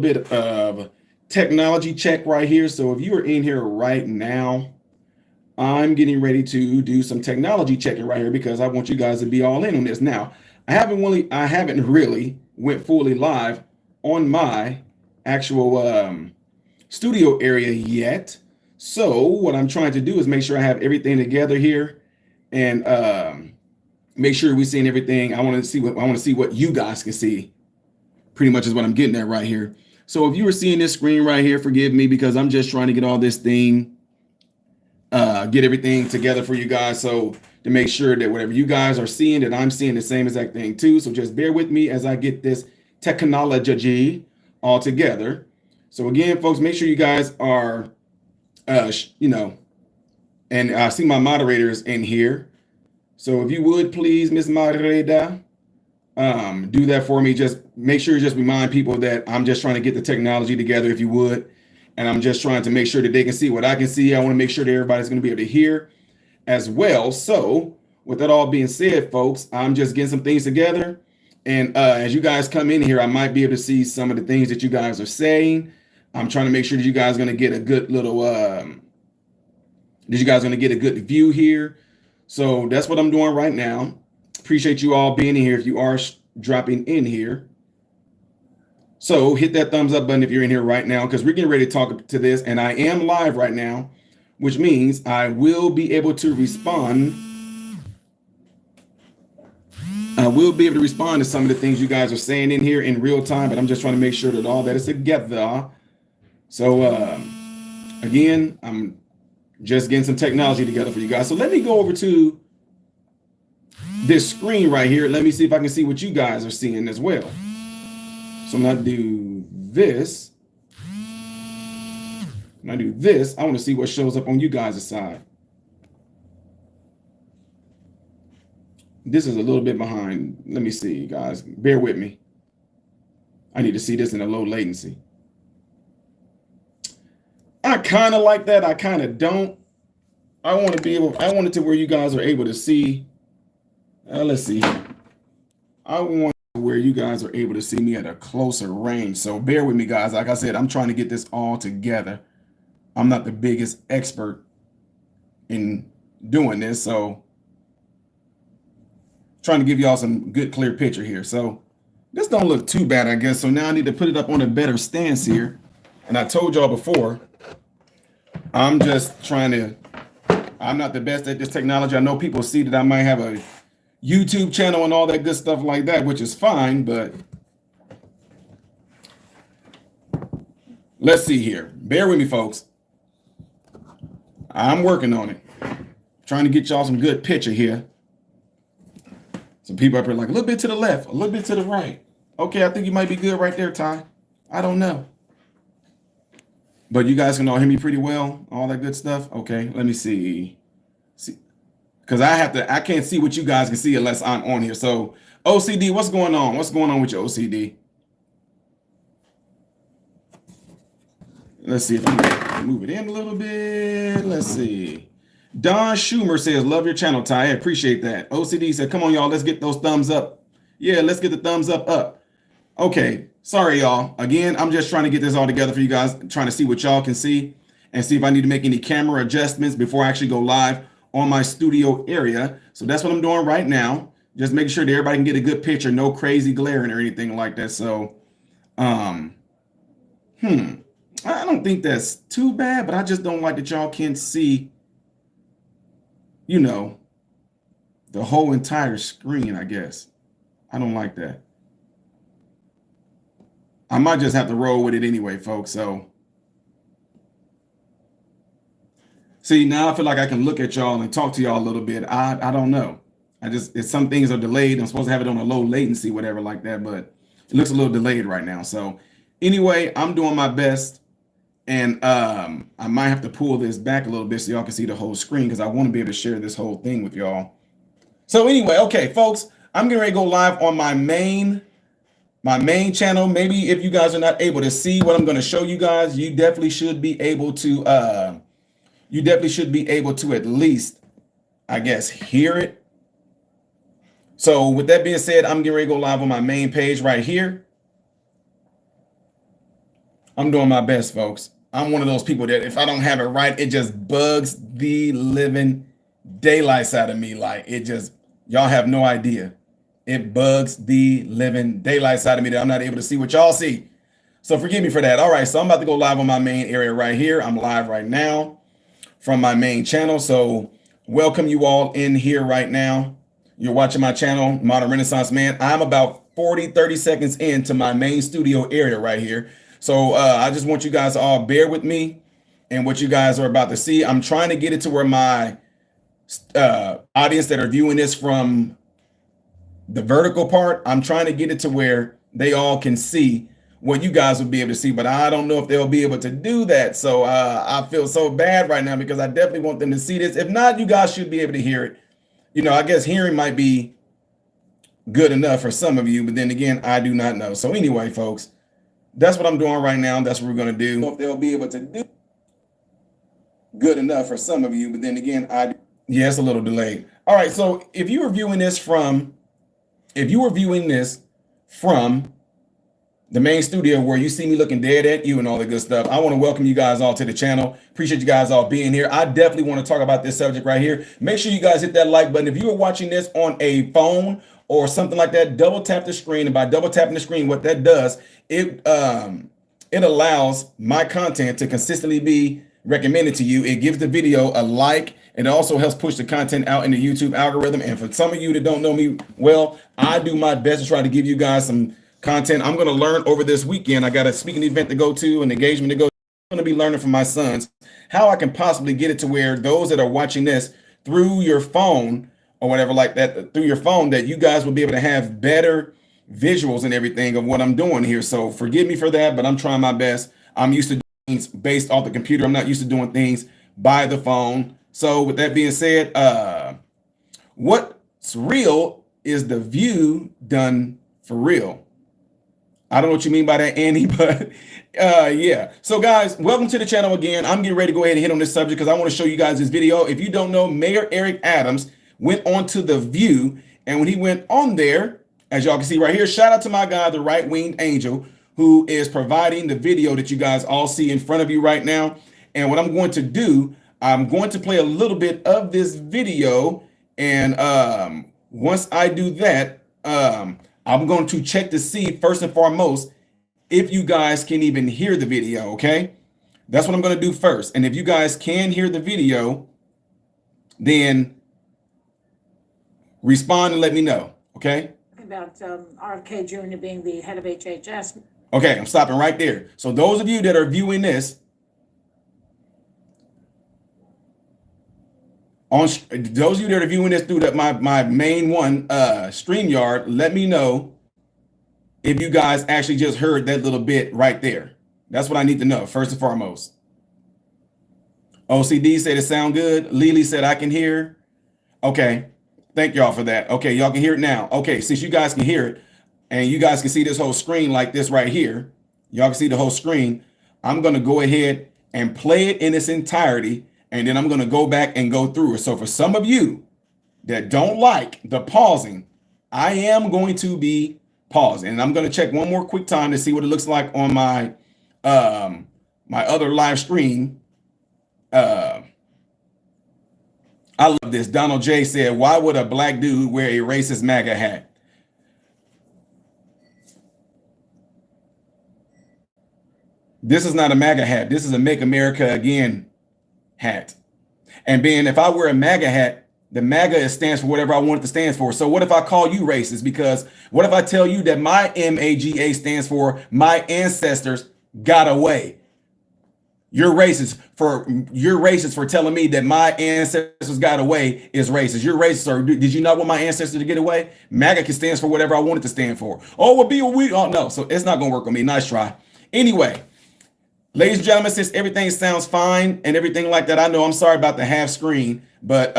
bit of technology check right here. So if you are in here right now, I'm getting ready to do some technology checking right here because I want you guys to be all in on this. Now, I haven't really went fully live on my actual studio area yet. So what I'm trying to do is make sure I have everything together here and make sure we're seeing everything. I want to see what you guys can see. Pretty much is what I'm getting at right here. So if you were seeing this screen right here, forgive me because I'm just trying to get all this thing, get everything together for you guys. So to make sure that whatever you guys are seeing, that I'm seeing the same exact thing too. So just bear with me as I get this technology all together. So again, folks, make sure you guys are, and I see my moderators in here. So if you would please, Miss Moderator, do that for me. Just make sure you just remind people that I'm just trying to get the technology together, if you would. And I'm just trying to make sure that they can see what I can see. I want to make sure that everybody's going to be able to hear as well. So with that all being said, folks, I'm just getting some things together. And as you guys come in here, I might be able to see some of the things that you guys are saying. I'm trying to make sure that you guys are going to get a good little, that you guys are going to get a good view here. So that's what I'm doing right now. Appreciate you all being in here if you are dropping in here. So hit that thumbs up button if you're in here right now, because we're getting ready to talk to this. And I am live right now, which means I will be able to respond. I will be able to respond to some of the things you guys are saying in here in real time, but I'm just trying to make sure that all that is together. So again, I'm just getting some technology together for you guys. So let me go over to this screen right here. Let me see if I can see what you guys are seeing as well. So I'm gonna do this. When I do this, I want to see what shows up on you guys' side. This is a little bit behind. Let me see, guys. Bear with me. I need to see this in a low latency. I kind of like that. I kind of don't. I want it to where you guys are able to see. Let's see. I want where you guys are able to see me at a closer range. So bear with me, guys. Like I said, I'm trying to get this all together. I'm not the biggest expert in doing this, so trying to give y'all some good, clear picture here. So this don't look too bad, I guess. So now I need to put it up on a better stance here. And I told y'all before, I'm just trying to, I'm not the best at this technology. I know people see that I might have a YouTube channel and all that good stuff like that, which is fine, but let's see here. Bear with me, folks. I'm working on it. Trying to get y'all some good picture here. Some people up here like a little bit to the left, a little bit to the right. Okay, I think you might be good right there, Ty. I don't know. But you guys can all hear me pretty well, all that good stuff. Okay, let me see. Because I can't see what you guys can see unless I'm on here. So OCD, what's going on? What's going on with your OCD? Let's see if I can move it in a little bit. Let's see. Don Schumer says, love your channel, Ty. I appreciate that. OCD said, come on, y'all. Let's get those thumbs up. Yeah, let's get the thumbs up. Okay. Sorry, y'all. Again, I'm just trying to get this all together for you guys, trying to see what y'all can see and see if I need to make any camera adjustments before I actually go live on my studio area. So that's what I'm doing right now. Just making sure that everybody can get a good picture, no crazy glaring or anything like that. So, I don't think that's too bad, but I just don't like that y'all can't see, the whole entire screen, I guess. I don't like that. I might just have to roll with it anyway, folks. So, see, now I feel like I can look at y'all and talk to y'all a little bit. I don't know. Some things are delayed. I'm supposed to have it on a low latency, whatever like that, but it looks a little delayed right now. So anyway, I'm doing my best. And I might have to pull this back a little bit so y'all can see the whole screen because I want to be able to share this whole thing with y'all. So anyway, okay, folks, I'm getting ready to go live on my main channel. Maybe if you guys are not able to see what I'm going to show you guys, you definitely should be able to at least, I guess, hear it. So with that being said, I'm getting ready to go live on my main page right here. I'm doing my best, folks. I'm one of those people that if I don't have it right, it just bugs the living daylights out of me. Like it just, y'all have no idea. It bugs the living daylights out of me that I'm not able to see what y'all see. So forgive me for that. All right, so I'm about to go live on my main area right here. I'm live right now from my main channel. So welcome you all in here right now. You're watching my channel, Modern Renaissance Man. I'm about 30 seconds into my main studio area right here. So I just want you guys to all bear with me and what you guys are about to see. I'm trying to get it to where my audience that are viewing this from the vertical part, I'm trying to get it to where they all can see what you guys will be able to see, but I don't know if they'll be able to do that. So I feel so bad right now because I definitely want them to see this. If not, you guys should be able to hear it. You know, I guess hearing might be good enough for some of you, but then again, I do not know. So anyway, folks, that's what I'm doing right now. That's what we're going to do. If they'll be able to do good enough for some of you, but then again, yeah, it's a little delayed. All right, so if you were viewing this from the main studio where you see me looking dead at you and all the good stuff, I want to welcome you guys all to the channel. Appreciate you guys all being here. I definitely want to talk about this subject right here. Make sure you guys hit that like button. If you are watching this on a phone or something like that, double tap the screen. And by double tapping the screen, what that does, it allows my content to consistently be recommended to you. It gives the video a like. It also helps push the content out in the YouTube algorithm. And for some of you that don't know me well, I do my best to try to give you guys some content. I'm going to learn over this weekend. I got a speaking event to go to, an engagement to go to. I'm going to be learning from my sons how I can possibly get it to where those that are watching this through your phone or whatever like that, through your phone, that you guys will be able to have better visuals and everything of what I'm doing here. So forgive me for that, but I'm trying my best. I'm used to doing things based off the computer. I'm not used to doing things by the phone. So with that being said, what's real is the view done for real. I don't know what you mean by that, Andy, but yeah. So guys, welcome to the channel again. I'm getting ready to go ahead and hit on this subject because I want to show you guys this video. If you don't know, Mayor Eric Adams went on to The View, and when he went on there, as y'all can see right here, shout out to my guy, the right-winged angel, who is providing the video that you guys all see in front of you right now. And what I'm going to do, I'm going to play a little bit of this video, and once I do that, I'm going to check to see, first and foremost, if you guys can even hear the video, okay? That's what I'm going to do first. And if you guys can hear the video, then respond and let me know, okay? About RFK Jr. being the head of HHS. Okay, I'm stopping right there. So those of you that are viewing this, those of you that are viewing this through my main one, StreamYard, let me know if you guys actually just heard that little bit right there. That's what I need to know, first and foremost. OCD said it sound good. Lily said I can hear. Okay, thank y'all for that. Okay, y'all can hear it now. Okay, since you guys can hear it, and you guys can see this whole screen like this right here, y'all can see the whole screen, I'm gonna go ahead and play it in its entirety, and then I'm going to go back and go through it. So for some of you that don't like the pausing, I am going to be pausing. And I'm going to check one more quick time to see what it looks like on my my other live stream. I love this. Donald J said, why would a black dude wear a racist MAGA hat? This is not a MAGA hat. This is a Make America Again hat. And being, if I wear a MAGA hat, the MAGA stands for whatever I want it to stand for. So what if I call you racist? Because what if I tell you that my MAGA stands for my ancestors got away? You're racist for telling me that my ancestors got away is racist. You're racist, or did you not want my ancestors to get away? MAGA can stand for whatever I want it to stand for. Oh, well, be a we. Oh no, so it's not gonna work on me. Nice try. Anyway. Ladies and gentlemen, since everything sounds fine and everything like that, I know I'm sorry about the half screen, but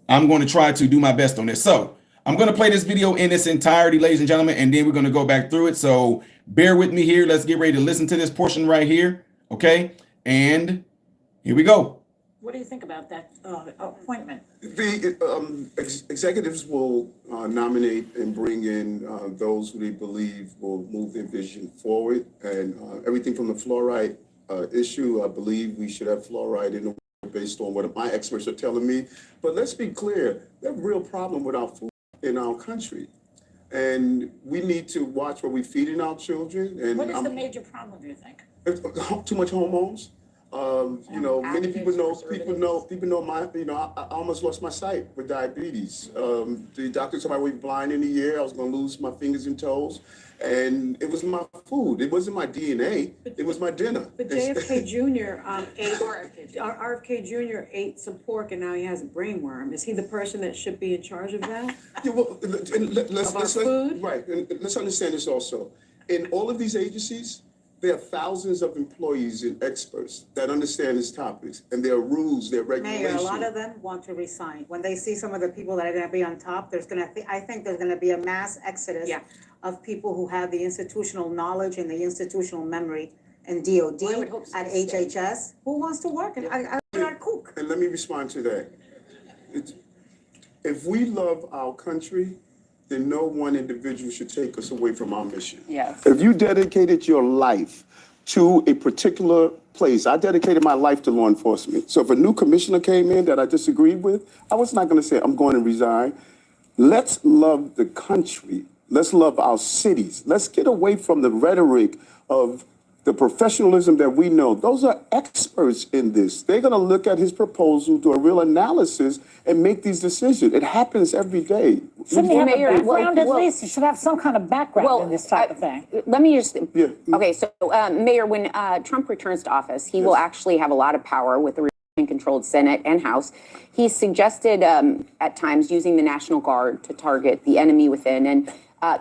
I'm going to try to do my best on this. So I'm going to play this video in its entirety, ladies and gentlemen, and then we're going to go back through it. So bear with me here. Let's get ready to listen to this portion right here. Okay. And here we go. What do you think about that appointment? The executives will nominate and bring in those who they believe will move their vision forward. And everything from the fluoride issue, I believe we should have fluoride in the water based on what my experts are telling me. But let's be clear, there's a real problem with our food in our country. And we need to watch what we're feeding our children. And What is the major problem, do you think? too much hormones. Many people know I almost lost my sight with diabetes. The doctor told me I would be blind in a year. I was going to lose my fingers and toes. And it was my food. It wasn't my DNA. It was my dinner. But JFK Jr. RFK Jr. ate some pork and now he has a brain worm. Is he the person that should be in charge of that? Yeah, well, let's food? right. And let's understand this also. In all of these agencies, there are thousands of employees and experts that understand these topics, and there are rules, there are regulations. Mayor, a lot of them want to resign. When they see some of the people that are gonna be on top, I think there's gonna be a mass exodus of people who have the institutional knowledge and the institutional memory and Well, I would DOD hope so. at HHS. Who wants to work? And I'm not cook. And let me respond to that. If we love our country, then no one individual should take us away from our mission. Yes. If you dedicated your life to a particular place, I dedicated my life to law enforcement. So if a new commissioner came in that I disagreed with, I was not going to say, I'm going to resign. Let's love the country. Let's love our cities. Let's get away from the rhetoric of the professionalism that we know. Those are experts in this. They're going to look at his proposal, do a real analysis, and make these decisions. It happens every day. Shouldn't he have a Mayor, background at well- least? He should have some kind of background in this type of thing. Let me just, Yeah. okay, so Mayor, when Trump returns to office, he will actually have a lot of power with the Republican-controlled Senate and House. He suggested at times using the National Guard to target the enemy within, and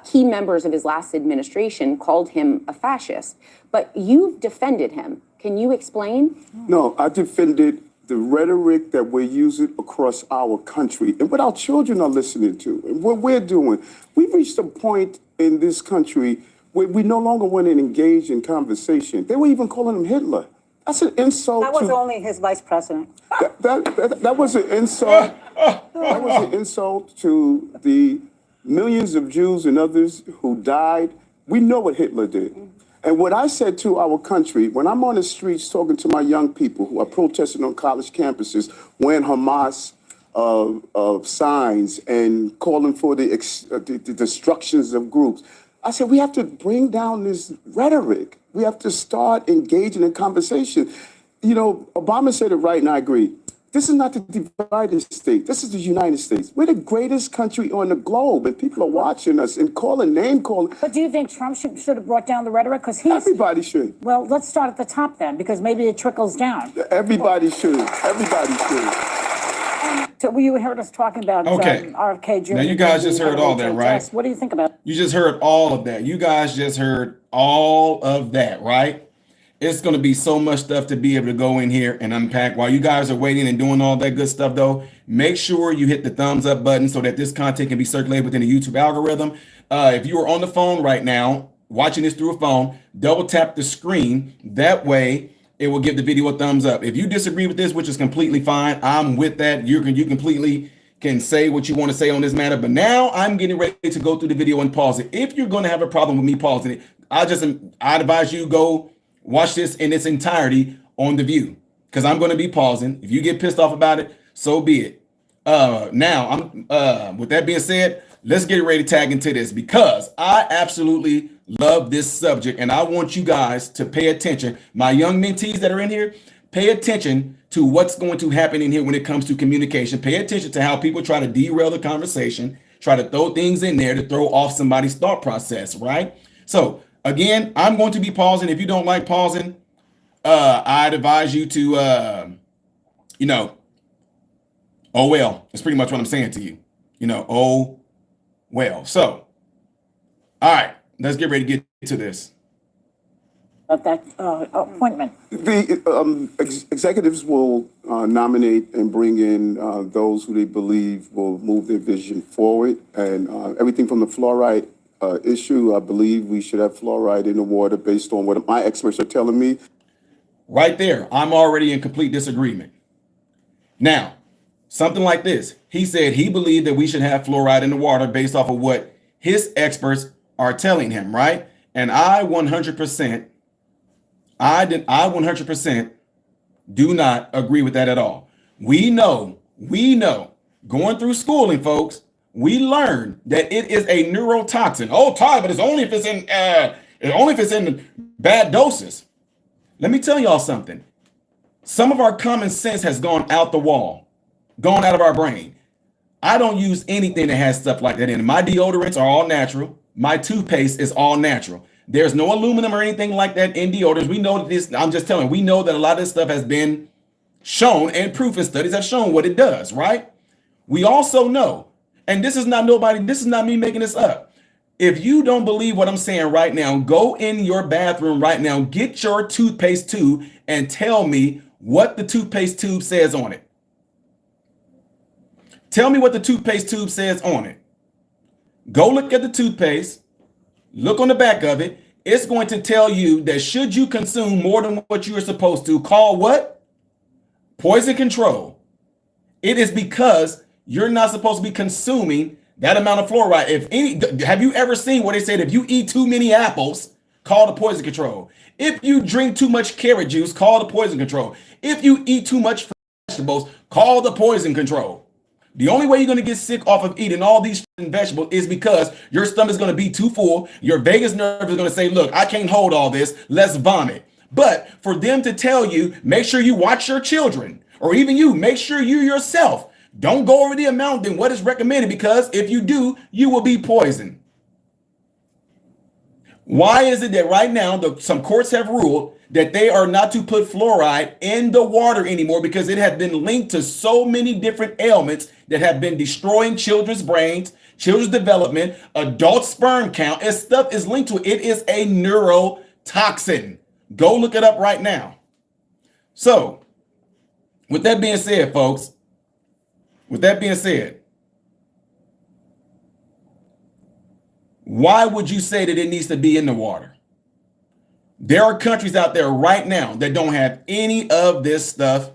key members of his last administration called him a fascist. But you've defended him. Can you explain? No, I defended the rhetoric that we're using across our country and what our children are listening to and what we're doing. We've reached a point in this country where we no longer want to engage in conversation. They were even calling him Hitler. That's an insult. That was only his vice president. That was an insult. That was an insult to the millions of Jews and others who died. We know what Hitler did. And what I said to our country, when I'm on the streets talking to my young people who are protesting on college campuses, wearing Hamas signs and calling for the destructions of groups, I said, we have to bring down this rhetoric. We have to start engaging in conversation. You know, Obama said it right, and I agree. This is not the divided state. This is the United States. We're the greatest country on the globe, and people are watching us and name calling. But do you think Trump should have brought down the rhetoric? Because Everybody should. Well, let's start at the top then, because maybe it trickles down. Everybody should. Everybody should. So you heard us talking about Okay. RFK Jr. Now, you guys just heard all that, right? What do you think about it? You just heard all of that. You guys just heard all of that, right? It's going to be so much stuff to be able to go in here and unpack. While you guys are waiting and doing all that good stuff, though, make sure you hit the thumbs up button so that this content can be circulated within the YouTube algorithm. If you are on the phone right now, watching this through a phone, double tap the screen. That way, it will give the video a thumbs up. If you disagree with this, which is completely fine, I'm with that. You completely can say what you want to say on this matter. But now I'm getting ready to go through the video and pause it. If you're going to have a problem with me pausing it, I advise you go watch this in its entirety on The View, because I'm going to be pausing. If you get pissed off about it, so be it. Now, with that being said, let's get ready to tag into this, because I absolutely love this subject, and I want you guys to pay attention. My young mentees that are in here, pay attention to what's going to happen in here when it comes to communication. Pay attention to how people try to derail the conversation, try to throw things in there to throw off somebody's thought process, right? So, again, I'm going to be pausing. If you don't like pausing, I'd advise you to, oh, well, that's pretty much what I'm saying to you. Oh, well. So, all right, let's get ready to get to this. Of that appointment. The executives will nominate and bring in those who they believe will move their vision forward. And everything from the fluoride issue, I believe we should have fluoride in the water based on what my experts are telling me. Right there, I'm already in complete disagreement. Now, something like this. He said he believed that we should have fluoride in the water based off of what his experts are telling him, right? And I 100% do not agree with that at all. We know, going through schooling, folks, we learned that it is a neurotoxin. Oh, Todd, but it's only if it's in bad doses. Let me tell y'all something. Some of our common sense has gone out the wall, gone out of our brain. I don't use anything that has stuff like that in it. My deodorants are all natural. My toothpaste is all natural. There's no aluminum or anything like that in deodorants. We know that this, I'm just telling you, we know that a lot of this stuff has been shown and proof and studies have shown what it does, right? We also know, and this is not me making this up. If you don't believe what I'm saying right now, go in your bathroom right now, get your toothpaste tube and tell me what the toothpaste tube says on it. Tell me what the toothpaste tube says on it. Go look at the toothpaste, look on the back of it. It's going to tell you that should you consume more than what you are supposed to, call what? Poison control. It is because you're not supposed to be consuming that amount of fluoride. Have you ever seen what they said? If you eat too many apples, call the poison control. If you drink too much carrot juice, call the poison control. If you eat too much vegetables, call the poison control. The only way you're going to get sick off of eating all these vegetables is because your stomach is going to be too full. Your vagus nerve is going to say, look, I can't hold all this. Let's vomit. But for them to tell you, make sure you watch your children, or even you, make sure you yourself don't go over the amount than what is recommended, because if you do, you will be poisoned. Why is it that right now some courts have ruled that they are not to put fluoride in the water anymore because it has been linked to so many different ailments that have been destroying children's brains, children's development, adult sperm count, and stuff is linked to it. It is a neurotoxin. Go look it up right now. So, with that being said, folks, why would you say that it needs to be in the water? There are countries out there right now that don't have any of this stuff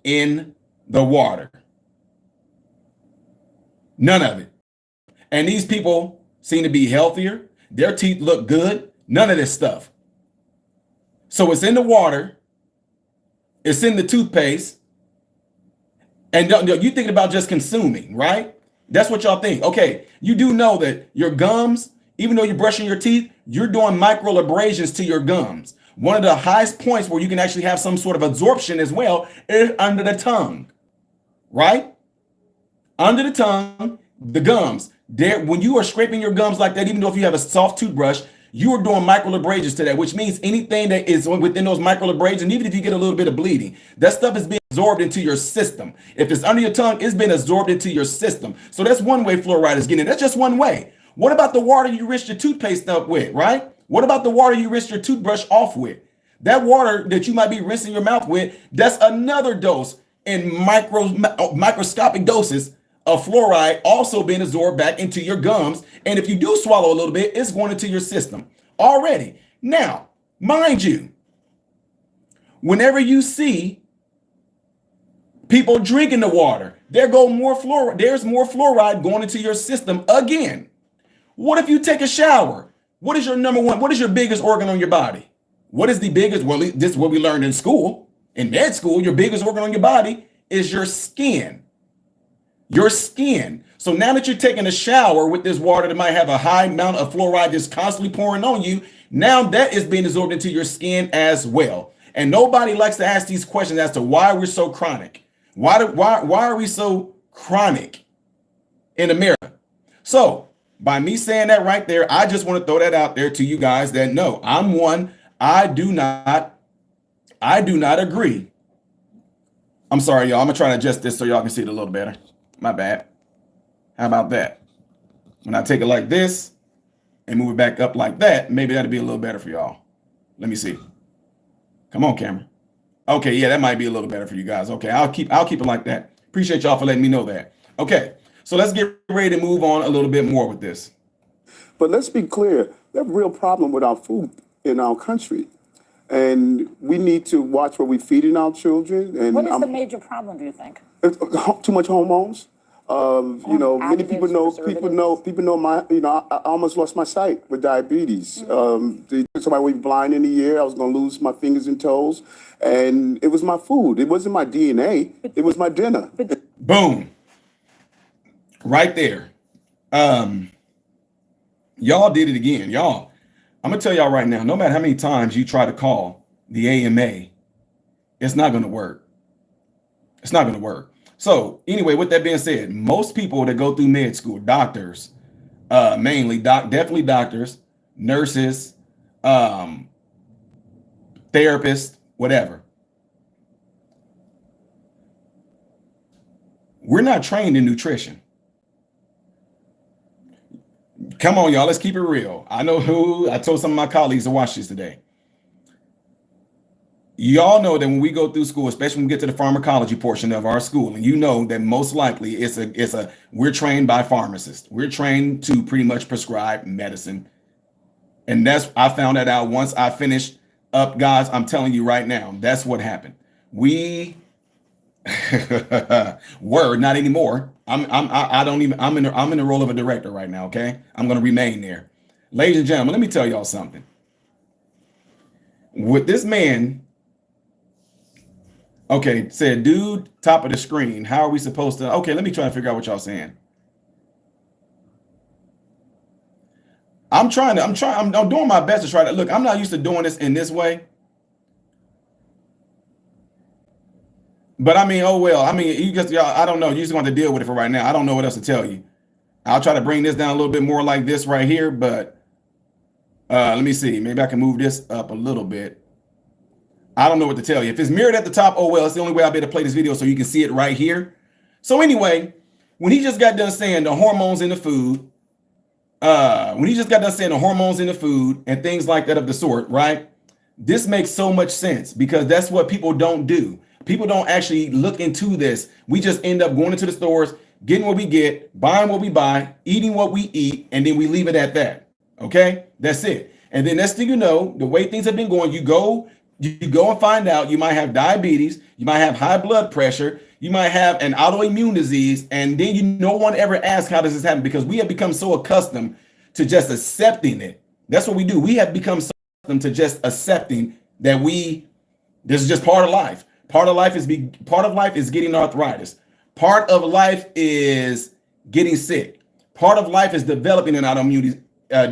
in the water. None of it. And these people seem to be healthier. Their teeth look good. None of this stuff. So it's in the water. It's in the toothpaste. And you're thinking about just consuming, right? That's what y'all think. Okay, you do know that your gums, even though you're brushing your teeth, you're doing micro abrasions to your gums. One of the highest points where you can actually have some sort of absorption as well is under the tongue, right? Under the tongue, the gums. There, when you are scraping your gums like that, even though if you have a soft toothbrush, you are doing micro abrasions to that, which means anything that is within those micro abrasions, even if you get a little bit of bleeding, that stuff is being absorbed into your system. If it's under your tongue, it's been absorbed into your system. So that's one way fluoride is getting in. That's just one way. What about the water you rinse your toothpaste up with, right? What about the water you rinse your toothbrush off with? That water that you might be rinsing your mouth with, that's another dose in microscopic doses of fluoride also being absorbed back into your gums. And if you do swallow a little bit, it's going into your system already. Now, mind you, whenever you see people drinking the water, there's more fluoride going into your system again. What if you take a shower? What is your number one? What is your biggest organ on your body? What is the biggest? Well, this is what we learned in school. In med school, your biggest organ on your body is your skin. Your skin. So now that you're taking a shower with this water that might have a high amount of fluoride just constantly pouring on you, now that is being absorbed into your skin as well. And nobody likes to ask these questions as to why we're so chronic. Why are we so chronic in America? So by me saying that right there, I just want to throw that out there to you guys that no, I do not agree. I'm sorry, y'all. I'm gonna try to adjust this so y'all can see it a little better. My bad. How about that? When I take it like this and move it back up like that, maybe that'll be a little better for y'all. Let me see. Come on, camera. Okay, yeah, that might be a little better for you guys. Okay, I'll keep it like that. Appreciate y'all for letting me know that. Okay, so let's get ready to move on a little bit more with this. But let's be clear, we have a real problem with our food in our country. And we need to watch what we feed in our children. And What is the major problem, do you think? Too much hormones. Many people know. Additives, People know my. I almost lost my sight with diabetes. Somebody was blind in a year. I was going to lose my fingers and toes, and it was my food. It wasn't my DNA. It was my dinner. Boom. Right there. Y'all did it again. Y'all, I'm going to tell y'all right now, no matter how many times you try to call the AMA, it's not going to work. It's not going to work. So anyway, with that being said, most people that go through med school, doctors, mainly, definitely doctors, nurses, therapists, whatever. We're not trained in nutrition. Come on, y'all. Let's keep it real. I told some of my colleagues to watch this today. Y'all know that when we go through school, especially when we get to the pharmacology portion of our school, and you know that most likely we're trained by pharmacists. We're trained to pretty much prescribe medicine. And I found that out once I finished up, guys. I'm telling you right now, that's what happened. We were not anymore. I'm in the role of a director right now. Okay. I'm going to remain there. Ladies and gentlemen, let me tell y'all something. With this man, okay, said, dude, top of the screen. How are we supposed to? Okay, let me try to figure out what y'all saying. I'm doing my best to try to look. I'm not used to doing this in this way. But I mean, oh well. I mean, y'all, I don't know. You just want to deal with it for right now. I don't know what else to tell you. I'll try to bring this down a little bit more like this right here, but let me see. Maybe I can move this up a little bit. I don't know what to tell you. If it's mirrored at the top, oh well, it's the only way I'll be able to play this video so you can see it right here. So anyway, when he just got done saying the hormones in the food, and things like that of the sort, right? This makes so much sense because that's what people don't do. People don't actually look into this. We just end up going into the stores, getting what we get, buying what we buy, eating what we eat, and then we leave it at that. Okay, that's it. And then next thing you know, the way things have been going, you go and find out you might have diabetes, you might have high blood pressure, you might have an autoimmune disease, and then no one ever asks how does this happen because we have become so accustomed to just accepting it. That's what we do. We have become so accustomed to just accepting that this is just part of life. Part of life is getting arthritis. Part of life is getting sick. Part of life is developing an autoimmune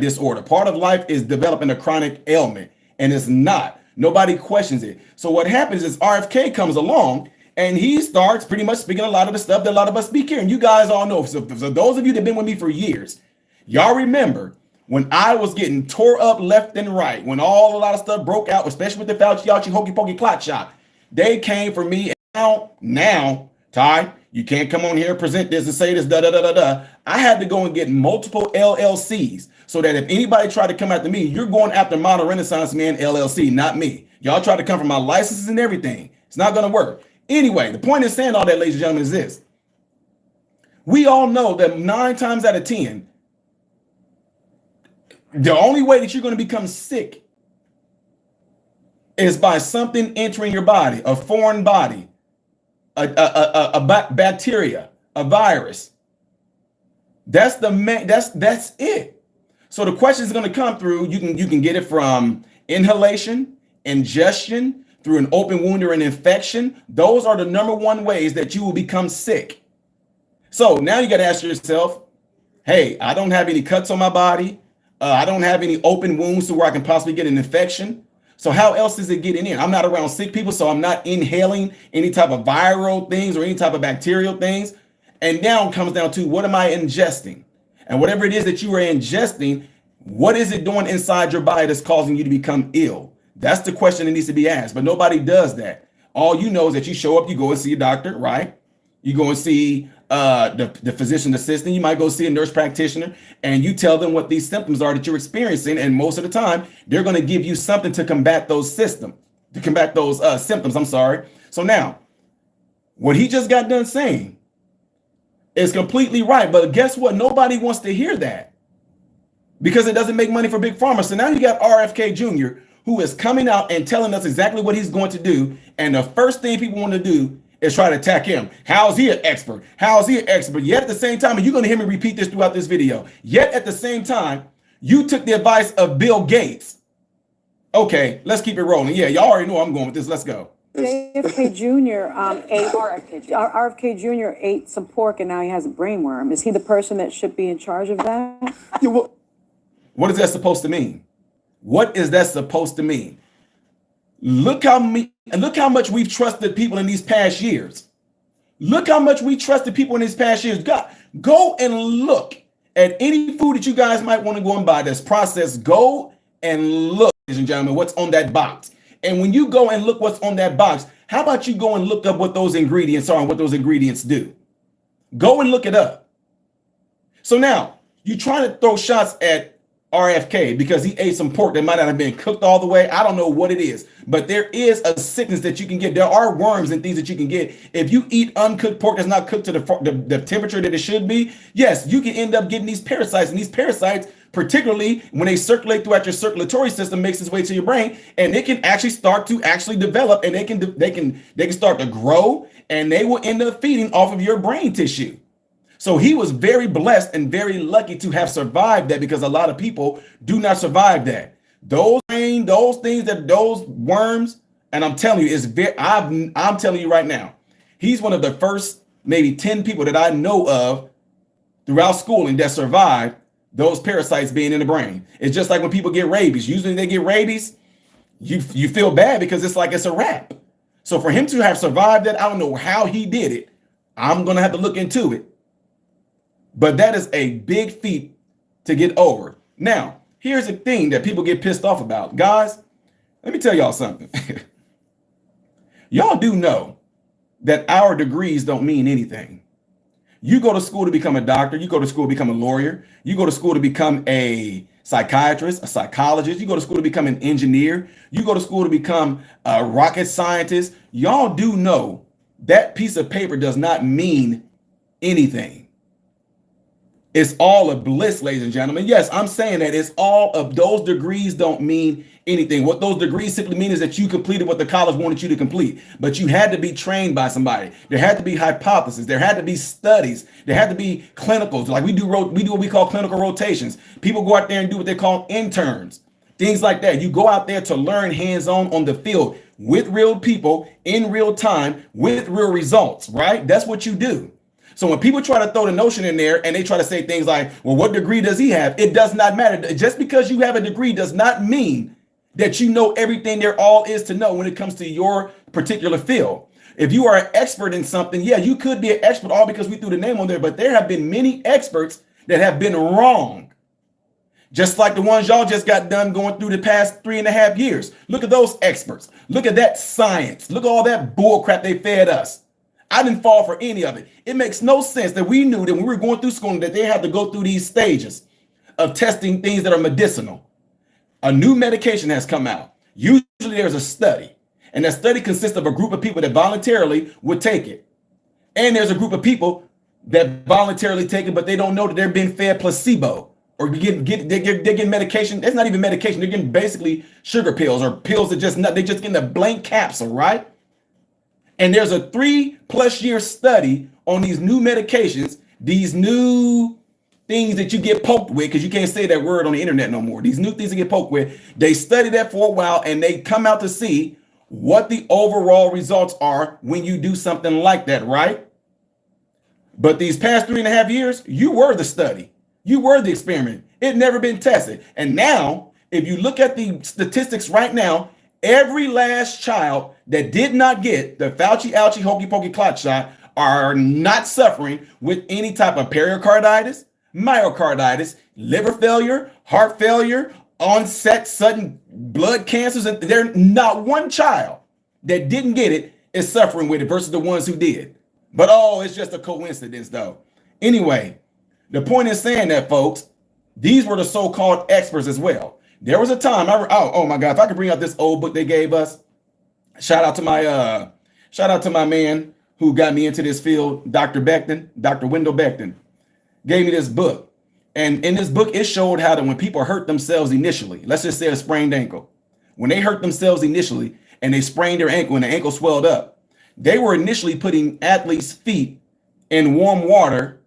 disorder. Part of life is developing a chronic ailment, and it's not. Nobody questions it. So what happens is RFK comes along and he starts pretty much speaking a lot of the stuff that a lot of us speak here. And you guys all know. So those of you that have been with me for years, y'all remember when I was getting tore up left and right, when a lot of stuff broke out, especially with the Fauci hokey pokey clot shot. They came for me. And now, Ty, you can't come on here and present this and say this, I had to go and get multiple LLCs so that if anybody tried to come after me, you're going after Model Renaissance Man LLC, not me. Y'all try to come for my licenses and everything. It's not going to work. Anyway, the point in saying all that, ladies and gentlemen, is this. We all know that 9 times out of 10, the only way that you're going to become sick is by something entering your body, a foreign body, a bacteria, a virus. That's it. So the question is going to come through. You can get it from inhalation, ingestion, through an open wound or an infection. Those are the number one ways that you will become sick. So now you got to ask yourself, hey, I don't have any cuts on my body. I don't have any open wounds to where I can possibly get an infection. So how else is it getting in? I'm not around sick people, so I'm not inhaling any type of viral things or any type of bacterial things. And now it comes down to what am I ingesting? And whatever it is that you are ingesting, what is it doing inside your body that's causing you to become ill? That's the question that needs to be asked, but nobody does that. All you know is that you show up, you go and see a doctor, right? You go and see the physician assistant. You might go see a nurse practitioner and you tell them what these symptoms are that you're experiencing. And most of the time, they're going to give you something to combat those symptoms. I'm sorry. So now, what he just got done saying is completely right. But guess what? Nobody wants to hear that because it doesn't make money for Big Pharma. So now you got RFK Jr., who is coming out and telling us exactly what he's going to do. And the first thing people want to do is try to attack him. How is he an expert? How is he an expert? Yet at the same time, and you're going to hear me repeat this throughout this video, yet at the same time, you took the advice of Bill Gates. Okay, let's keep it rolling. Yeah, y'all already know where I'm going with this. Let's go. JFK Jr. RFK Jr. ate some pork and now he has a brainworm. Is he the person that should be in charge of that? Yeah, well, What is that supposed to mean? What is that supposed to mean? Look how much we've trusted people in these past years. Look how much we trusted people in these past years. God, go and look at any food that you guys might want to go and buy that's processed. Go and look, ladies and gentlemen, what's on that box. And when you go and look what's on that box, how about you go and look up what those ingredients are and what those ingredients do? Go and look it up. So now you're trying to throw shots at RFK because he ate some pork that might not have been cooked all the way. I don't know what it is, but there is a sickness that you can get. There are worms and things that you can get. If you eat uncooked pork that's not cooked to the temperature that it should be, yes, you can end up getting these parasites. And these parasites, particularly when they circulate throughout your circulatory system, makes its way to your brain, and it can actually start to develop, and they can start to grow, and they will end up feeding off of your brain tissue. So he was very blessed and very lucky to have survived that, because a lot of people do not survive that. Those worms, and I'm telling you, I'm telling you right now, he's one of the first maybe 10 people that I know of throughout schooling that survived those parasites being in the brain. It's just like when people get rabies. Usually they get rabies, you feel bad because it's like it's a wrap. So for him to have survived that, I don't know how he did it. I'm going to have to look into it. But that is a big feat to get over. Now, here's the thing that people get pissed off about. Guys, let me tell y'all something. Y'all do know that our degrees don't mean anything. You go to school to become a doctor. You go to school to become a lawyer. You go to school to become a psychiatrist, a psychologist. You go to school to become an engineer. You go to school to become a rocket scientist. Y'all do know that piece of paper does not mean anything. It's all a bliss, ladies and gentlemen. Yes, I'm saying that it's all of those degrees don't mean anything. What those degrees simply mean is that you completed what the college wanted you to complete, but you had to be trained by somebody. There had to be hypotheses. There had to be studies. There had to be clinicals. Like we do what we call clinical rotations. People go out there and do what they call interns, things like that. You go out there to learn hands-on on the field with real people in real time with real results, right? That's what you do. So when people try to throw the notion in there and they try to say things like, well, what degree does he have? It does not matter. Just because you have a degree does not mean that you know everything there all is to know when it comes to your particular field. If you are an expert in something, yeah, you could be an expert all because we threw the name on there, but there have been many experts that have been wrong. Just like the ones y'all just got done going through the past 3.5 years. Look at those experts. Look at that science. Look at all that bull crap they fed us. I didn't fall for any of it. It makes no sense that we knew that when we were going through schooling that they had to go through these stages of testing things that are medicinal. A new medication has come out. Usually there's a study, and that study consists of a group of people that voluntarily would take it. And there's a group of people that voluntarily take it, but they don't know that they're being fed placebo or they're getting medication. It's not even medication. They're getting basically sugar pills or pills that they're just getting a blank capsule, right? And there's a 3+ year study on these new medications, these new things that you get poked with, because you can't say that word on the internet no more. These new things that get poked with, they study that for a while and they come out to see what the overall results are when you do something like that, right? But these past 3.5 years, you were the study. You were the experiment. It never been tested. And now, if you look at the statistics right now, every last child that did not get the Fauci, ouchie, hokey pokey clot shot are not suffering with any type of pericarditis, myocarditis, liver failure, heart failure, onset sudden blood cancers. And there's not one child that didn't get it is suffering with it versus the ones who did. But it's just a coincidence though. Anyway, the point is saying that, folks, these were the so-called experts as well. There was a time, oh my God, if I could bring out this old book they gave us, shout out to my man who got me into this field, Dr. Wendell Becton, gave me this book. And in this book, it showed how that when people hurt themselves initially, let's just say a sprained ankle, when they hurt themselves initially and they sprained their ankle and the ankle swelled up, they were initially putting athletes' feet in warm water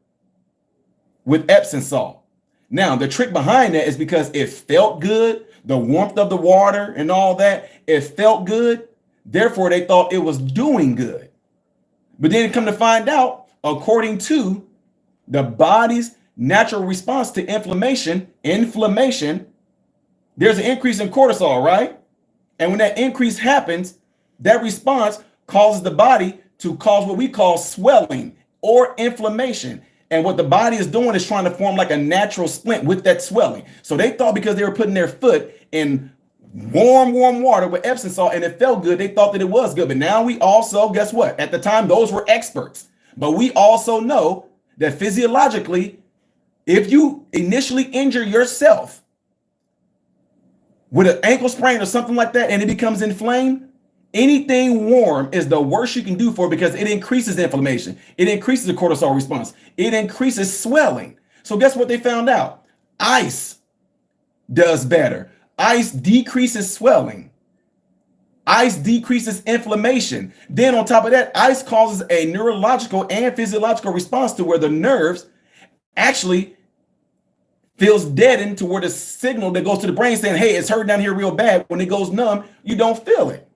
with Epsom salt. Now, the trick behind that is because it felt good, the warmth of the water and all that, it felt good. Therefore, they thought it was doing good. But then come to find out, according to the body's natural response to inflammation, there's an increase in cortisol, right? And when that increase happens, that response causes the body to cause what we call swelling or inflammation. And what the body is doing is trying to form like a natural splint with that swelling. So they thought because they were putting their foot in warm water with Epsom salt and it felt good, they thought that it was good. But now we also, guess what? At the time, those were experts. But we also know that physiologically, if you initially injure yourself with an ankle sprain or something like that and it becomes inflamed, anything warm is the worst you can do for it because it increases inflammation. It increases the cortisol response. It increases swelling. So guess what they found out? Ice does better. Ice decreases swelling. Ice decreases inflammation. Then on top of that, ice causes a neurological and physiological response to where the nerves actually feels deadened to where the signal that goes to the brain saying, hey, it's hurting down here real bad. When it goes numb, you don't feel it.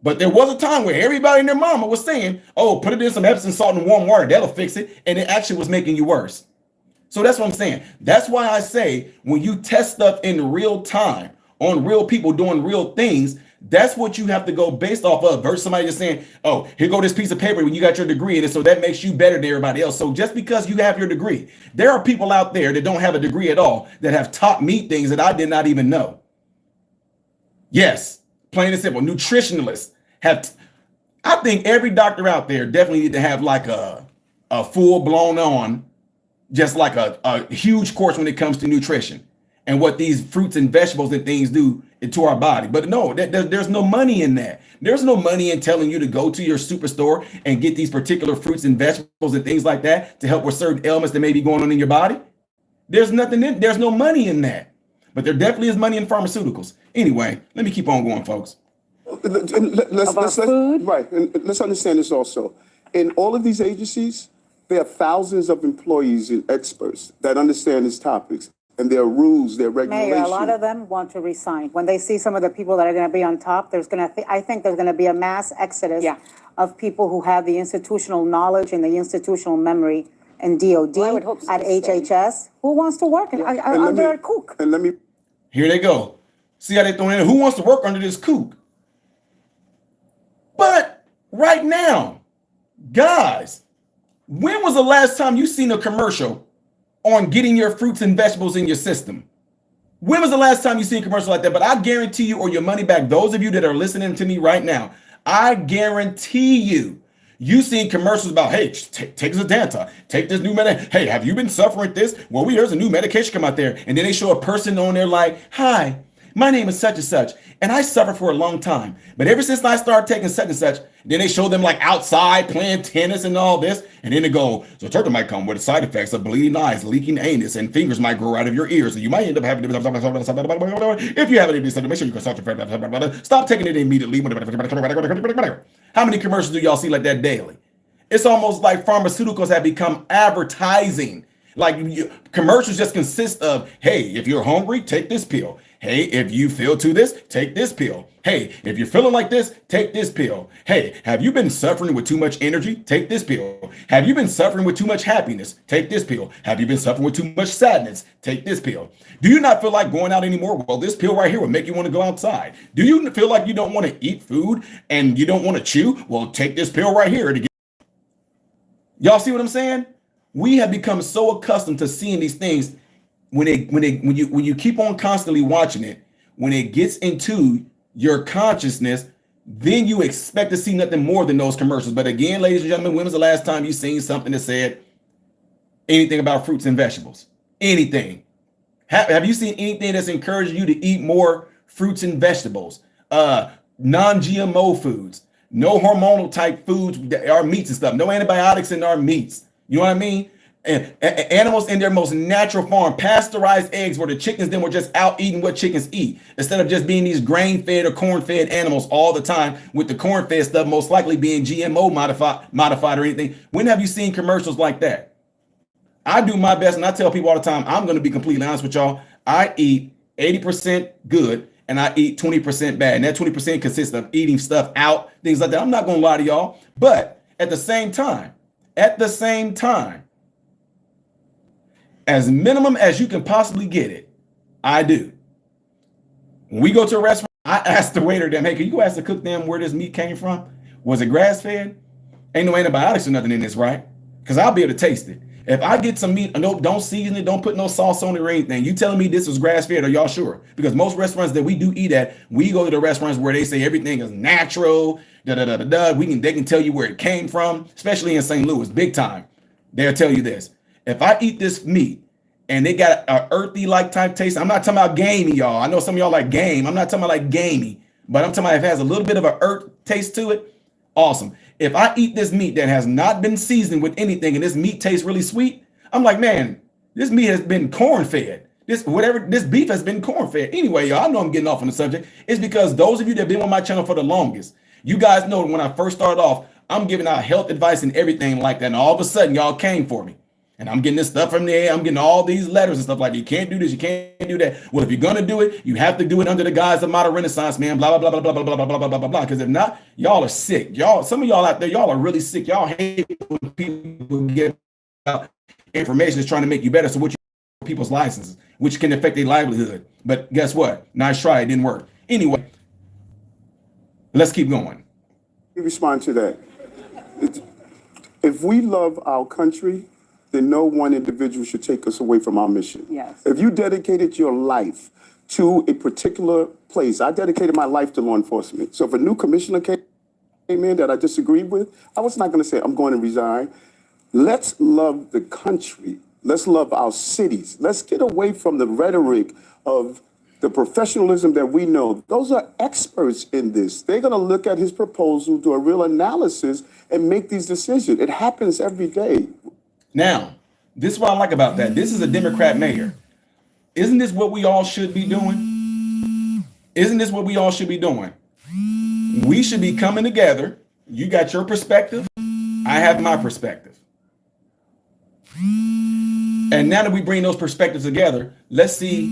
But there was a time where everybody and their mama was saying, oh, put it in some Epsom salt and warm water. That'll fix it. And it actually was making you worse. So that's what I'm saying. That's why I say when you test stuff in real time on real people doing real things, that's what you have to go based off of versus somebody just saying, oh, here go this piece of paper when you got your degree in it. So that makes you better than everybody else. So just because you have your degree, there are people out there that don't have a degree at all that have taught me things that I did not even know. Yes, plain and simple. Nutritionalists have, I think every doctor out there definitely need to have like a full blown on, just like a huge course when it comes to nutrition and what these fruits and vegetables and things do to our body. But no, there's no money in that. There's no money in telling you to go to your superstore and get these particular fruits and vegetables and things like that to help with certain ailments that may be going on in your body. There's no money in that. But there definitely is money in pharmaceuticals. Anyway, let me keep on going, folks. Let's food? right, and let's understand this also. In all of these agencies, there are thousands of employees and experts that understand these topics. And there are rules, there are regulations. Mayor, a lot of them want to resign. When they see some of the people that are going to be on top, I think there's going to be a mass exodus of people who have the institutional knowledge and the institutional memory and DOD Well, I would hope so, at HHS. Who wants to work under a kook? And let me. Here they go. See how they throw in, who wants to work under this kook? But right now, guys, when was the last time you seen a commercial on getting your fruits and vegetables in your system? When was the last time you seen a commercial like that? But I guarantee you, or your money back, those of you that are listening to me right now, I guarantee you seen commercials about, hey, take Zadanta, take this new medication. Hey, have you been suffering this? Well, there's a new medication come out there. And then they show a person on there like, hi, my name is such and such, and I suffered for a long time. But ever since I started taking such and such, then they show them like outside playing tennis and all this. And then they go, so turtle might come with side effects of bleeding eyes, leaking anus, and fingers might grow out of your ears. And you might end up having, if you have any, make sure you consult your friend. Stop taking it immediately. How many commercials do y'all see like that daily? It's almost like pharmaceuticals have become advertising. Like commercials just consist of, hey, if you're hungry, take this pill. Hey, if you feel to this, take this pill. Hey, if you're feeling like this, take this pill. Hey, have you been suffering with too much energy? Take this pill. Have you been suffering with too much happiness? Take this pill. Have you been suffering with too much sadness? Take this pill. Do you not feel like going out anymore? Well, this pill right here will make you want to go outside. Do you feel like you don't want to eat food and you don't want to chew? Well, take this pill right here to get. Y'all see what I'm saying? We have become so accustomed to seeing these things. When you keep on constantly watching it, when it gets into your consciousness, then you expect to see nothing more than those commercials. But again, ladies and gentlemen, when was the last time you seen something that said anything about fruits and vegetables? Anything? Have you seen anything that's encouraging you to eat more fruits and vegetables? Non-GMO foods, no hormonal type foods, our meats and stuff, no antibiotics in our meats. You know what I mean? animals in their most natural form, pasteurized eggs where the chickens then were just out eating what chickens eat instead of just being these grain-fed or corn-fed animals all the time, with the corn-fed stuff most likely being GMO modified or anything. When have you seen commercials like that? I do my best, and I tell people all the time, I'm going to be completely honest with y'all. I eat 80% good and I eat 20% bad. And that 20% consists of eating stuff out, things like that. I'm not going to lie to y'all. But at the same time, as minimum as you can possibly get it, I do. When we go to a restaurant, I ask the waiter, hey, can you go ask the cook them where this meat came from? Was it grass-fed? Ain't no antibiotics or nothing in this, right? Because I'll be able to taste it. If I get some meat, don't season it, don't put no sauce on it or anything, you telling me this was grass-fed, are y'all sure? Because most restaurants that we do eat at, we go to the restaurants where they say everything is natural, they can tell you where it came from, especially in St. Louis, big time. They'll tell you this. If I eat this meat and they got an earthy like type taste, I'm not talking about gamey, y'all. I know some of y'all like game. I'm not talking about like gamey, but I'm talking about if it has a little bit of an earth taste to it, awesome. If I eat this meat that has not been seasoned with anything and this meat tastes really sweet, I'm like, man, this meat has been corn-fed. This beef has been corn-fed. Anyway, y'all, I know I'm getting off on the subject. It's because those of you that have been on my channel for the longest, you guys know when I first started off, I'm giving out health advice and everything like that. And all of a sudden, y'all came for me. And I'm getting this stuff from there. I'm getting all these letters and stuff like, you can't do this, you can't do that. Well, if you're gonna do it, you have to do it under the guise of modern renaissance, man. Blah, blah, blah, blah, blah, blah, blah, blah, blah, blah, blah, blah. Because if not, y'all are sick. Y'all, some of y'all out there, y'all are really sick. Y'all hate when people get out information that's trying to make you better. So what you people's licenses, which can affect their livelihood. But guess what? Nice try, it didn't work. Anyway, let's keep going. Let me respond to that. If we love our country, then no one individual should take us away from our mission. Yes. If you dedicated your life to a particular place, I dedicated my life to law enforcement. So if a new commissioner came in that I disagreed with, I was not going to say, I'm going to resign. Let's love the country. Let's love our cities. Let's get away from the rhetoric of the professionalism that we know. Those are experts in this. They're going to look at his proposal, do a real analysis, and make these decisions. It happens every day. Now, this is what I like about that. This is a Democrat mayor. Isn't this what we all should be doing? Isn't this what we all should be doing? We should be coming together. You got your perspective. I have my perspective. And now that we bring those perspectives together, let's see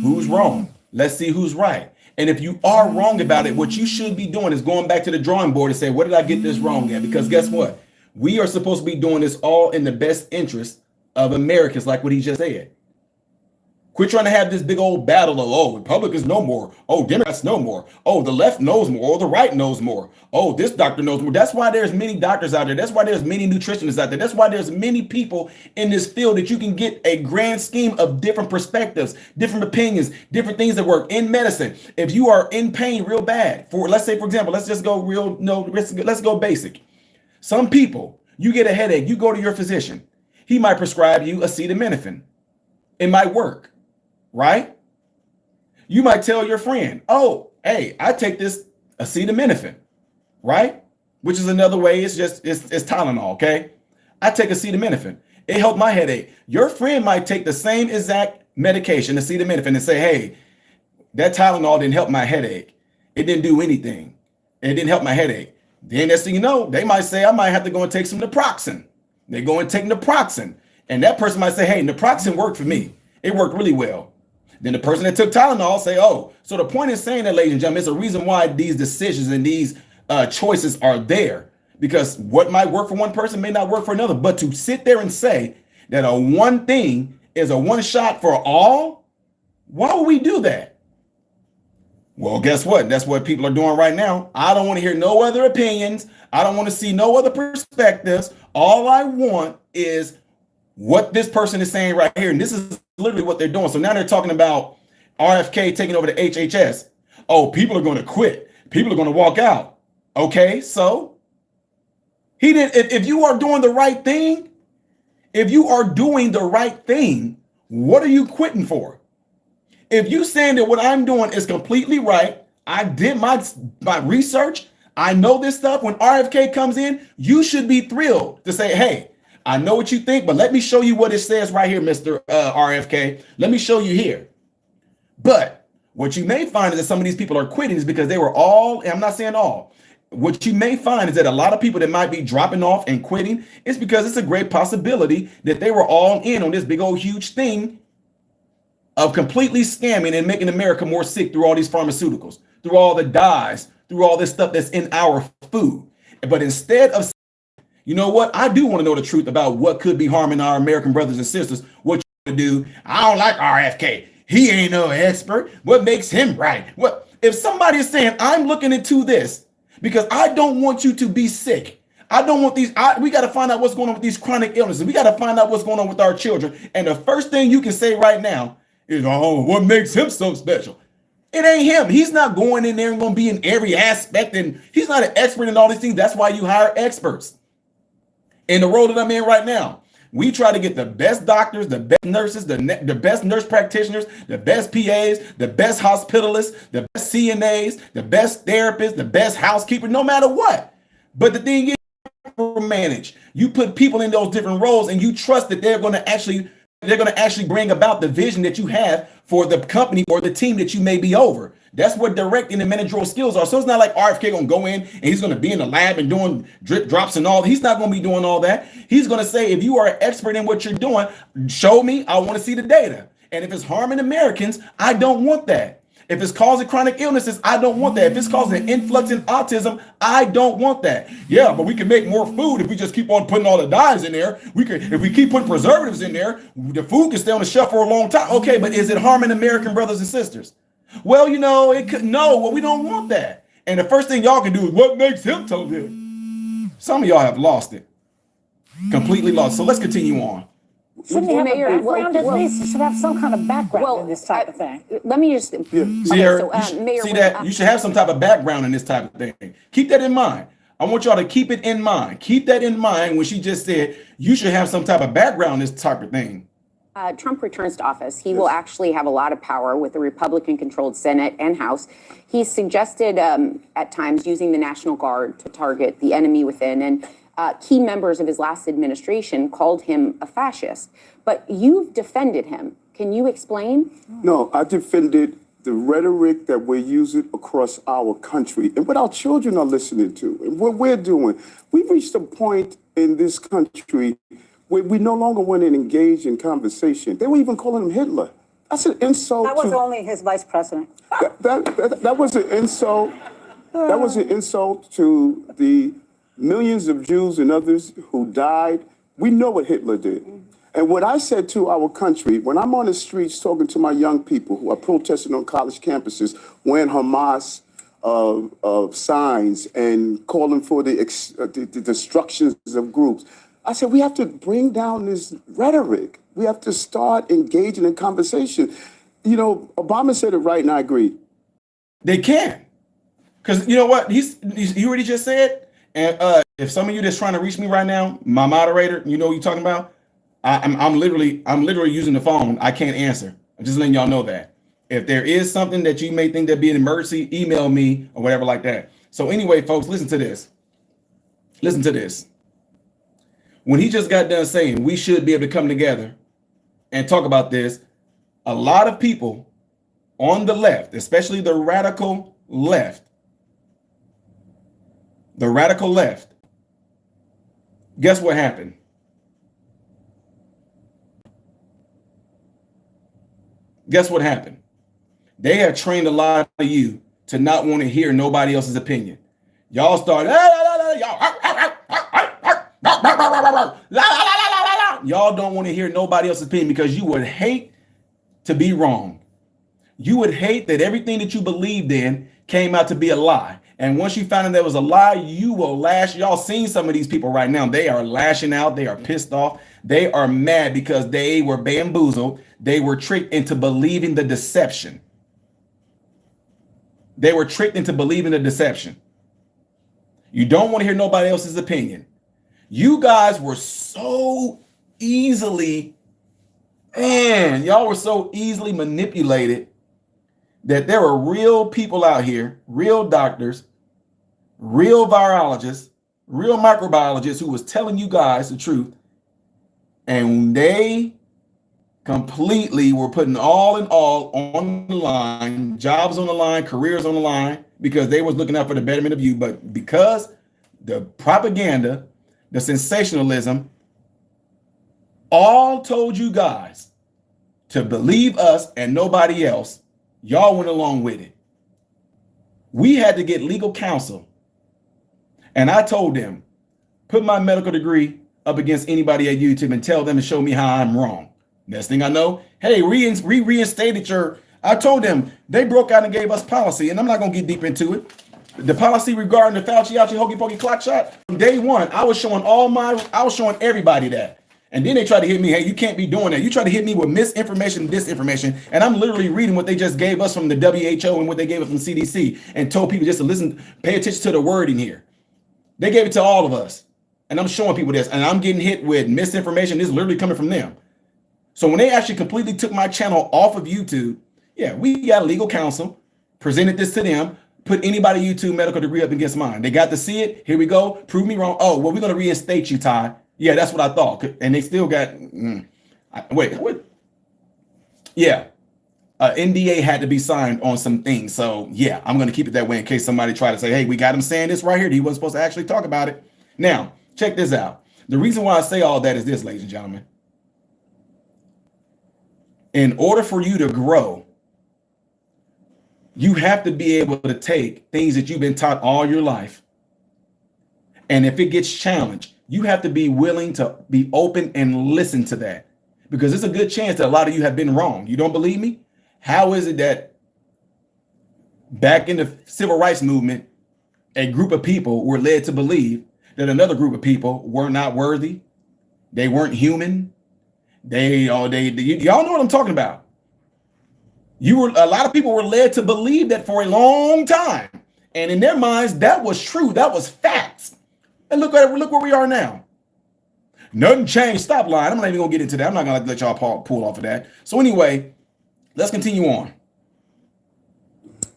who's wrong. Let's see who's right. And if you are wrong about it, what you should be doing is going back to the drawing board and say, what did I get this wrong at? Because guess what? We are supposed to be doing this all in the best interest of Americans, like what he just said. Quit trying to have this big old battle of, oh, Republicans know more. Oh, Democrats know more. Oh, the left knows more. Or the right knows more. Oh, this doctor knows more. That's why there's many doctors out there. That's why there's many nutritionists out there. That's why there's many people in this field that you can get a grand scheme of different perspectives, different opinions, different things that work in medicine. If you are in pain real bad, let's say, for example, let's just go let's go basic. Some people, you get a headache, you go to your physician. He might prescribe you acetaminophen. It might work, right? You might tell your friend, oh, hey, I take this acetaminophen, right? Which is another way, it's Tylenol, okay? I take acetaminophen. It helped my headache. Your friend might take the same exact medication, acetaminophen, and say, hey, that Tylenol didn't help my headache. It didn't do anything. It didn't help my headache. Then next thing you know, they might say, I might have to go and take some naproxen. They go and take naproxen. And that person might say, hey, naproxen worked for me. It worked really well. Then the person that took Tylenol say, oh, so the point is saying that, ladies and gentlemen, it's a reason why these decisions and these choices are there. Because what might work for one person may not work for another. But to sit there and say that a one thing is a one shot for all, why would we do that? Well, guess what? That's what people are doing right now. I don't want to hear no other opinions. I don't want to see no other perspectives. All I want is what this person is saying right here. And this is literally what they're doing. So now they're talking about RFK taking over the HHS. Oh, people are going to quit. People are going to walk out. Okay, so he did. If you are doing the right thing, what are you quitting for? If you saying that what I'm doing is completely right, I did my research, I know this stuff. When RFK comes in, you should be thrilled to say, hey, I know what you think, but let me show you what it says right here, Mr. RFK. Let me show you here. But what you may find is that some of these people are quitting is because they were all, and I'm not saying all, what you may find is that a lot of people that might be dropping off and quitting is because it's a great possibility that they were all in on this big old huge thing of completely scamming and making America more sick through all these pharmaceuticals, through all the dyes, through all this stuff that's in our food. But instead of, you know what, I do want to know the truth about what could be harming our American brothers and sisters. What you do? I don't like RFK. He ain't no expert. What makes him right? What if somebody is saying, I'm looking into this because I don't want you to be sick. I don't want these. We got to find out what's going on with these chronic illnesses. We got to find out what's going on with our children. And the first thing you can say right now is, oh, what makes him so special? It ain't him. He's not going in there and going to be in every aspect. And he's not an expert in all these things. That's why you hire experts. In the role that I'm in right now, we try to get the best doctors, the best nurses, the best nurse practitioners, the best PAs, the best hospitalists, the best CNAs, the best therapists, the best housekeepers, no matter what. But the thing is, manage. You put people in those different roles and you trust that they're going to actually bring about the vision that you have for the company or the team that you may be over. That's what directing and managerial skills are. So it's not like RFK going to go in and he's going to be in the lab and doing drip drops and all. He's not going to be doing all that. He's going to say, if you are an expert in what you're doing, show me. I want to see the data. And if it's harming Americans, I don't want that. If it's causing chronic illnesses, I don't want that. If it's causing an influx in autism, I don't want that. Yeah, but we can make more food if we just keep on putting all the dyes in there. If we keep putting preservatives in there, the food can stay on the shelf for a long time. Okay, but is it harming American brothers and sisters? Well, you know, it could. No, well, we don't want that. And the first thing y'all can do is what makes him so good. Some of y'all have lost it, completely lost. So let's continue on. Shouldn't he have Mayor, a background at least? He should have some kind of background in this type of thing. Let me just, Mayor, see that? You should have some type of background in this type of thing. Keep that in mind. I want y'all to keep it in mind. Keep that in mind when she just said you should have some type of background in this type of thing. Trump returns to office, he will actually have a lot of power with the Republican-controlled Senate and House. He suggested at times using the National Guard to target the enemy within, and key members of his last administration called him a fascist. But you've defended him. Can you explain? No, I defended the rhetoric that we're using across our country and what our children are listening to and what we're doing. We've reached a point in this country where we no longer want to engage in conversation. They were even calling him Hitler. That's an insult. That was only his vice president. That was an insult. That was an insult to the millions of Jews and others who died. We know what Hitler did. And what I said to our country, when I'm on the streets talking to my young people who are protesting on college campuses, wearing Hamas signs and calling for the destructions of groups, I said, we have to bring down this rhetoric. We have to start engaging in conversation. You know, Obama said it right, and I agree. They can. Because you know what? You already just said. And if some of you that's trying to reach me right now, my moderator, you know what you're talking about? I'm literally using the phone. I can't answer. I'm just letting y'all know that. If there is something that you may think that'd be an emergency, email me or whatever like that. So anyway, folks, listen to this. Listen to this. When he just got done saying we should be able to come together and talk about this, a lot of people on the left, especially the radical left, guess what happened? Guess what happened? They have trained a lot of you to not want to hear nobody else's opinion. Y'all started, y'all don't want to hear nobody else's opinion because you would hate to be wrong. You would hate that everything that you believed in came out to be a lie. And once you found out there was a lie, you will lash. Y'all seen some of these people right now. They are lashing out. They are pissed off. They are mad because they were bamboozled. They were tricked into believing the deception. They were tricked into believing the deception. You don't want to hear nobody else's opinion. You guys were so easily, y'all were so easily manipulated that there were real people out here, real doctors, real virologists, real microbiologists who was telling you guys the truth, And they completely were putting all in all on the line, jobs on the line, careers on the line, because they was looking out for the betterment of you. But because the propaganda, the sensationalism, all told you guys to believe us and nobody else, y'all went along with it. We had to get legal counsel. And I told them, put my medical degree up against anybody at YouTube and tell them to show me how I'm wrong. Next thing I know, hey, reinstated your, I told them, they broke out and gave us policy, and I'm not going to get deep into it. The policy regarding the Fauci, hokey pokey clock shot, from day one, I was showing everybody that. And then they tried to hit me, hey, you can't be doing that. You try to hit me with misinformation, disinformation, and I'm literally reading what they just gave us from the WHO and what they gave us from CDC and told people just to listen, pay attention to the wording here. They gave it to all of us. And I'm showing people this, and I'm getting hit with misinformation. This is literally coming from them. So when they actually completely took my channel off of YouTube, yeah, we got legal counsel, presented this to them, put anybody YouTube medical degree up against mine. They got to see it. Here we go. Prove me wrong. Oh, well, we're going to reinstate you, Ty. Yeah, that's what I thought. And they still got, wait. Yeah, NDA had to be signed on some things. So yeah, I'm going to keep it that way in case somebody try to say, hey, we got him saying this right here. He wasn't supposed to actually talk about it. Now, check this out. The reason why I say all that is this, ladies and gentlemen. In order for you to grow, you have to be able to take things that you've been taught all your life. And if it gets challenged, you have to be willing to be open and listen to that, because it's a good chance that a lot of you have been wrong. You don't believe me? How is it that back in the civil rights movement, a group of people were led to believe that another group of people were not worthy? They weren't human. Y'all know what I'm talking about. A lot of people were led to believe that for a long time. And in their minds, that was true. That was facts. And look where we are now. Nothing changed. Stop lying. I'm not even gonna get into that. I'm not gonna let y'all pull off of that. So anyway, let's continue on.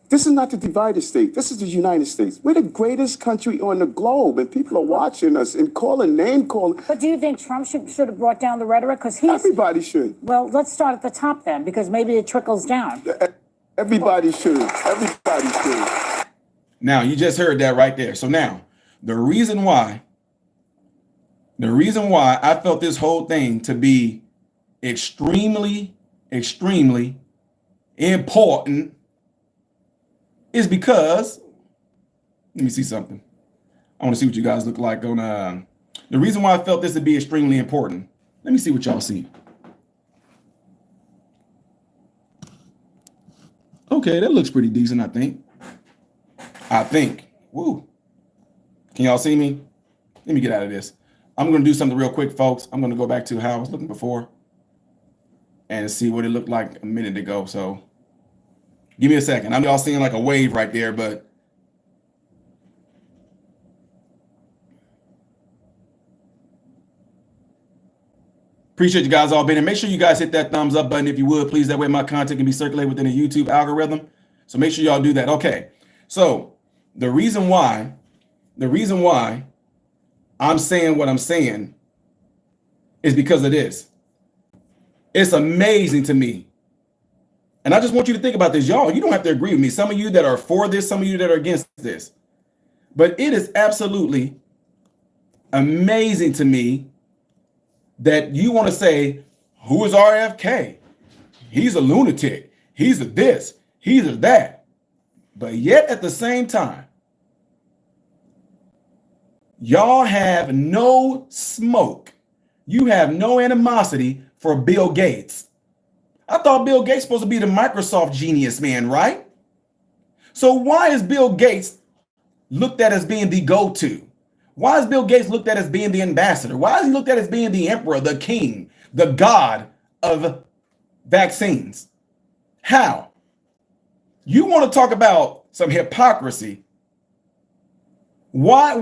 This is not the divided state. This is the United States. We're the greatest country on the globe, and people are watching us and name calling. But do you think Trump should have brought down the rhetoric? Because Everybody should. Well, let's start at the top then, because maybe it trickles down. Everybody should. Everybody should. Now, you just heard that right there. So now, the reason why I felt this whole thing to be extremely, extremely important is because, let me see something. I want to see what you guys look like on, the reason why I felt this to be extremely important. Let me see what y'all see. Okay, that looks pretty decent, I think. Woo. Can y'all see me? Let me get out of this. I'm going to do something real quick, folks. I'm going to go back to how I was looking before and see what it looked like a minute ago. So give me a second. I'm y'all seeing like a wave right there, but appreciate you guys all being here. Make sure you guys hit that thumbs up button if you would, please. That way my content can be circulated within the YouTube algorithm. So make sure y'all do that. Okay. So the reason why I'm saying what I'm saying is because of this. It's amazing to me. And I just want you to think about this, y'all. You don't have to agree with me. Some of you that are for this, some of you that are against this. But it is absolutely amazing to me that you want to say, who is RFK? He's a lunatic. He's a this. He's a that. But yet at the same time, y'all have no smoke. You have no animosity for Bill Gates. I thought Bill Gates was supposed to be the Microsoft genius man, right? So why is Bill Gates looked at as being the go-to? Why is Bill Gates looked at as being the ambassador? Why is he looked at as being the emperor, the king, the god of vaccines? How? You want to talk about some hypocrisy? Why?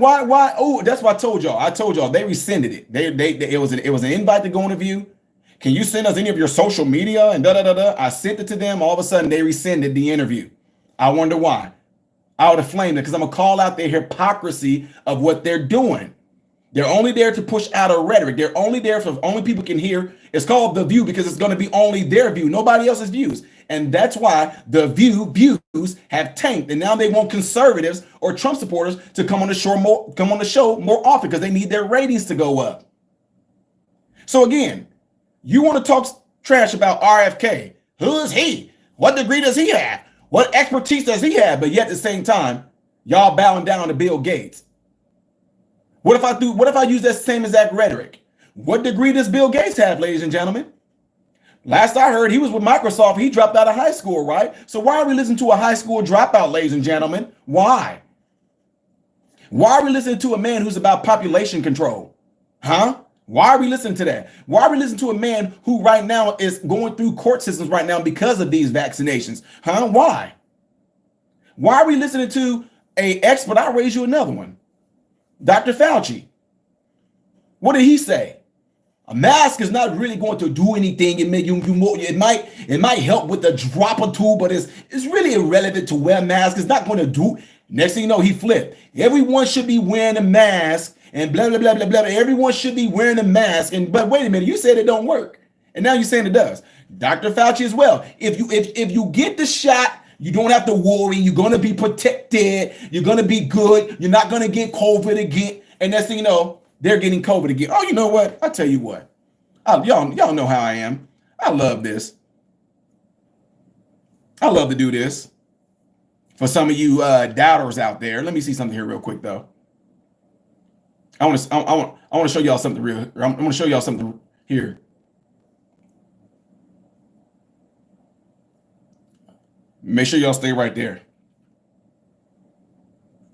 Oh, that's what I told y'all. I told y'all they rescinded it. It was an invite to go on a view. Can you send us any of your social media and I sent it to them. All of a sudden they rescinded the interview. I wonder why. I would have flamed it because I'm gonna call out their hypocrisy of what they're doing. They're only there to push out a rhetoric. They're only there for only people can hear. It's called The View because it's going to be only their view, nobody else's views. And that's why the views have tanked. And now they want conservatives or Trump supporters to come on the show more often because they need their ratings to go up. So again, you want to talk trash about RFK. Who is he? What degree does he have? What expertise does he have? But yet at the same time, y'all bowing down to Bill Gates. What if I use that same exact rhetoric? What degree does Bill Gates have, ladies and gentlemen? Last I heard, he was with Microsoft. He dropped out of high school, right? So why are we listening to a high school dropout, ladies and gentlemen? Why? Why are we listening to a man who's about population control? Huh? Why are we listening to that? Why are we listening to a man who right now is going through court systems right now because of these vaccinations? Huh? Why? Why are we listening to an expert? I'll raise you another one. Dr. Fauci. What did he say? A mask is not really going to do anything. It might help with a drop or two, but it's really irrelevant to wear a mask. It's not going to do. Next thing you know, he flipped. Everyone should be wearing a mask and blah, blah, blah, blah, blah. Everyone should be wearing a mask. But wait a minute, you said it don't work. And now you're saying it does. Dr. Fauci as well. If you get the shot, you don't have to worry. You're going to be protected. You're going to be good. You're not going to get COVID again. And next thing you know, they're getting COVID again. Oh, you know what? I'll tell you what. Y'all know how I am. I love this. I love to do this. For some of you doubters out there, let me see something here real quick though. I want to show y'all something real. I'm going to show y'all something here. Make sure y'all stay right there,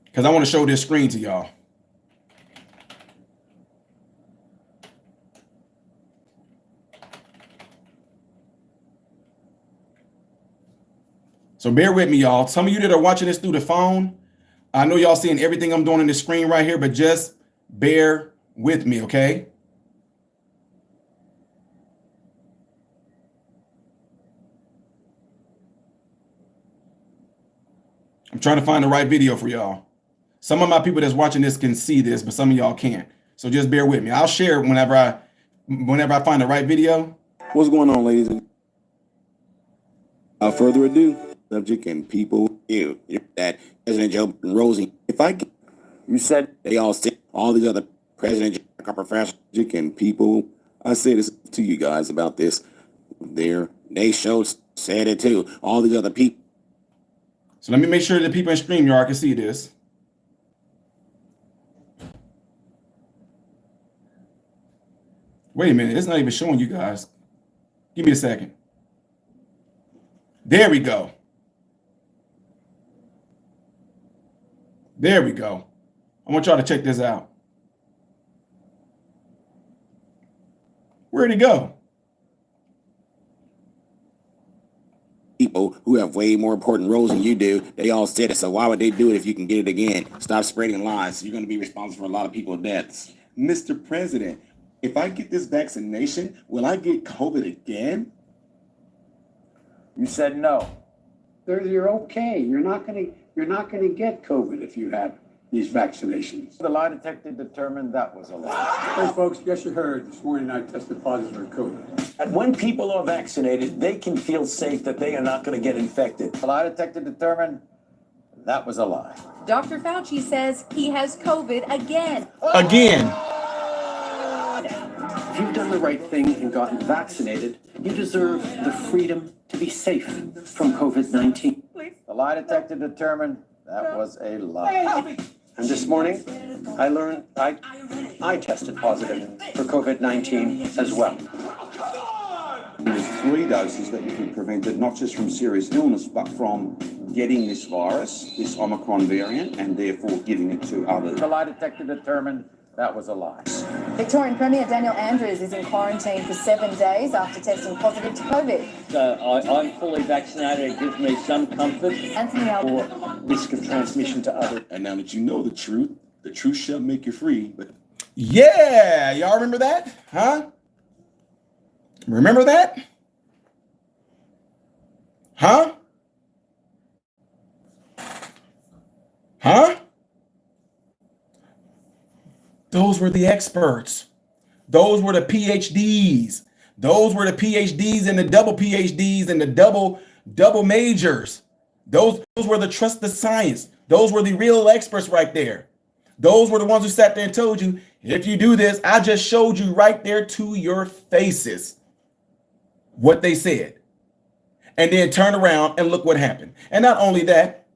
because I want to show this screen to y'all. So bear with me, y'all. Some of you that are watching this through the phone, I know y'all seeing everything I'm doing on the screen right here, but just bear with me, okay? I'm trying to find the right video for y'all. Some of my people that's watching this can see this, but some of y'all can't. So just bear with me. I'll share it whenever I find the right video. What's going on, ladies? Without further ado, subject and people, that President Joe and Rosie. You said they all said all these other President Joe, Professor and people. I say this to you guys about this. They said it too. All these other people. So let me make sure that people in StreamYard can see this. Wait a minute, it's not even showing you guys. Give me a second. There we go. There we go. I want y'all to check this out. Where'd it go? People who have way more important roles than you do, they all said it. So why would they do it if you can get it again? Stop spreading lies. You're going to be responsible for a lot of people's deaths. Mr. President, if I get this vaccination, will I get COVID again? You said no. You're okay. You're not gonna get COVID if you have these vaccinations. The lie detector determined that was a lie. Hey, folks, guess you heard this morning I tested positive for COVID. And when people are vaccinated, they can feel safe that they are not going to get infected. The lie detector determined that was a lie. Dr. Fauci says he has COVID again. Again. If you've done the right thing and gotten vaccinated, you deserve the freedom to be safe from COVID-19. The lie detector determined that was a lie. And this morning, I learned I tested positive for COVID-19 as well. There's 3 doses that you can prevent it, not just from serious illness, but from getting this virus, this Omicron variant, and therefore giving it to others. The lie detector determined that was a lie. Victorian Premier Daniel Andrews is in quarantine for 7 days after testing positive to COVID. I'm fully vaccinated. It gives me some comfort Anthony or risk of transmission to others. And now that you know the truth shall make you free. But Yeah, y'all remember that? Huh? Remember that? Huh? Huh? Those were the experts. Those were the PhDs. Those were the PhDs and the double PhDs and the double majors. Those were the trusted science. Those were the real experts right there. Those were the ones who sat there and told you, if you do this, I just showed you right there to your faces what they said. And then turn around and look what happened. And not only that,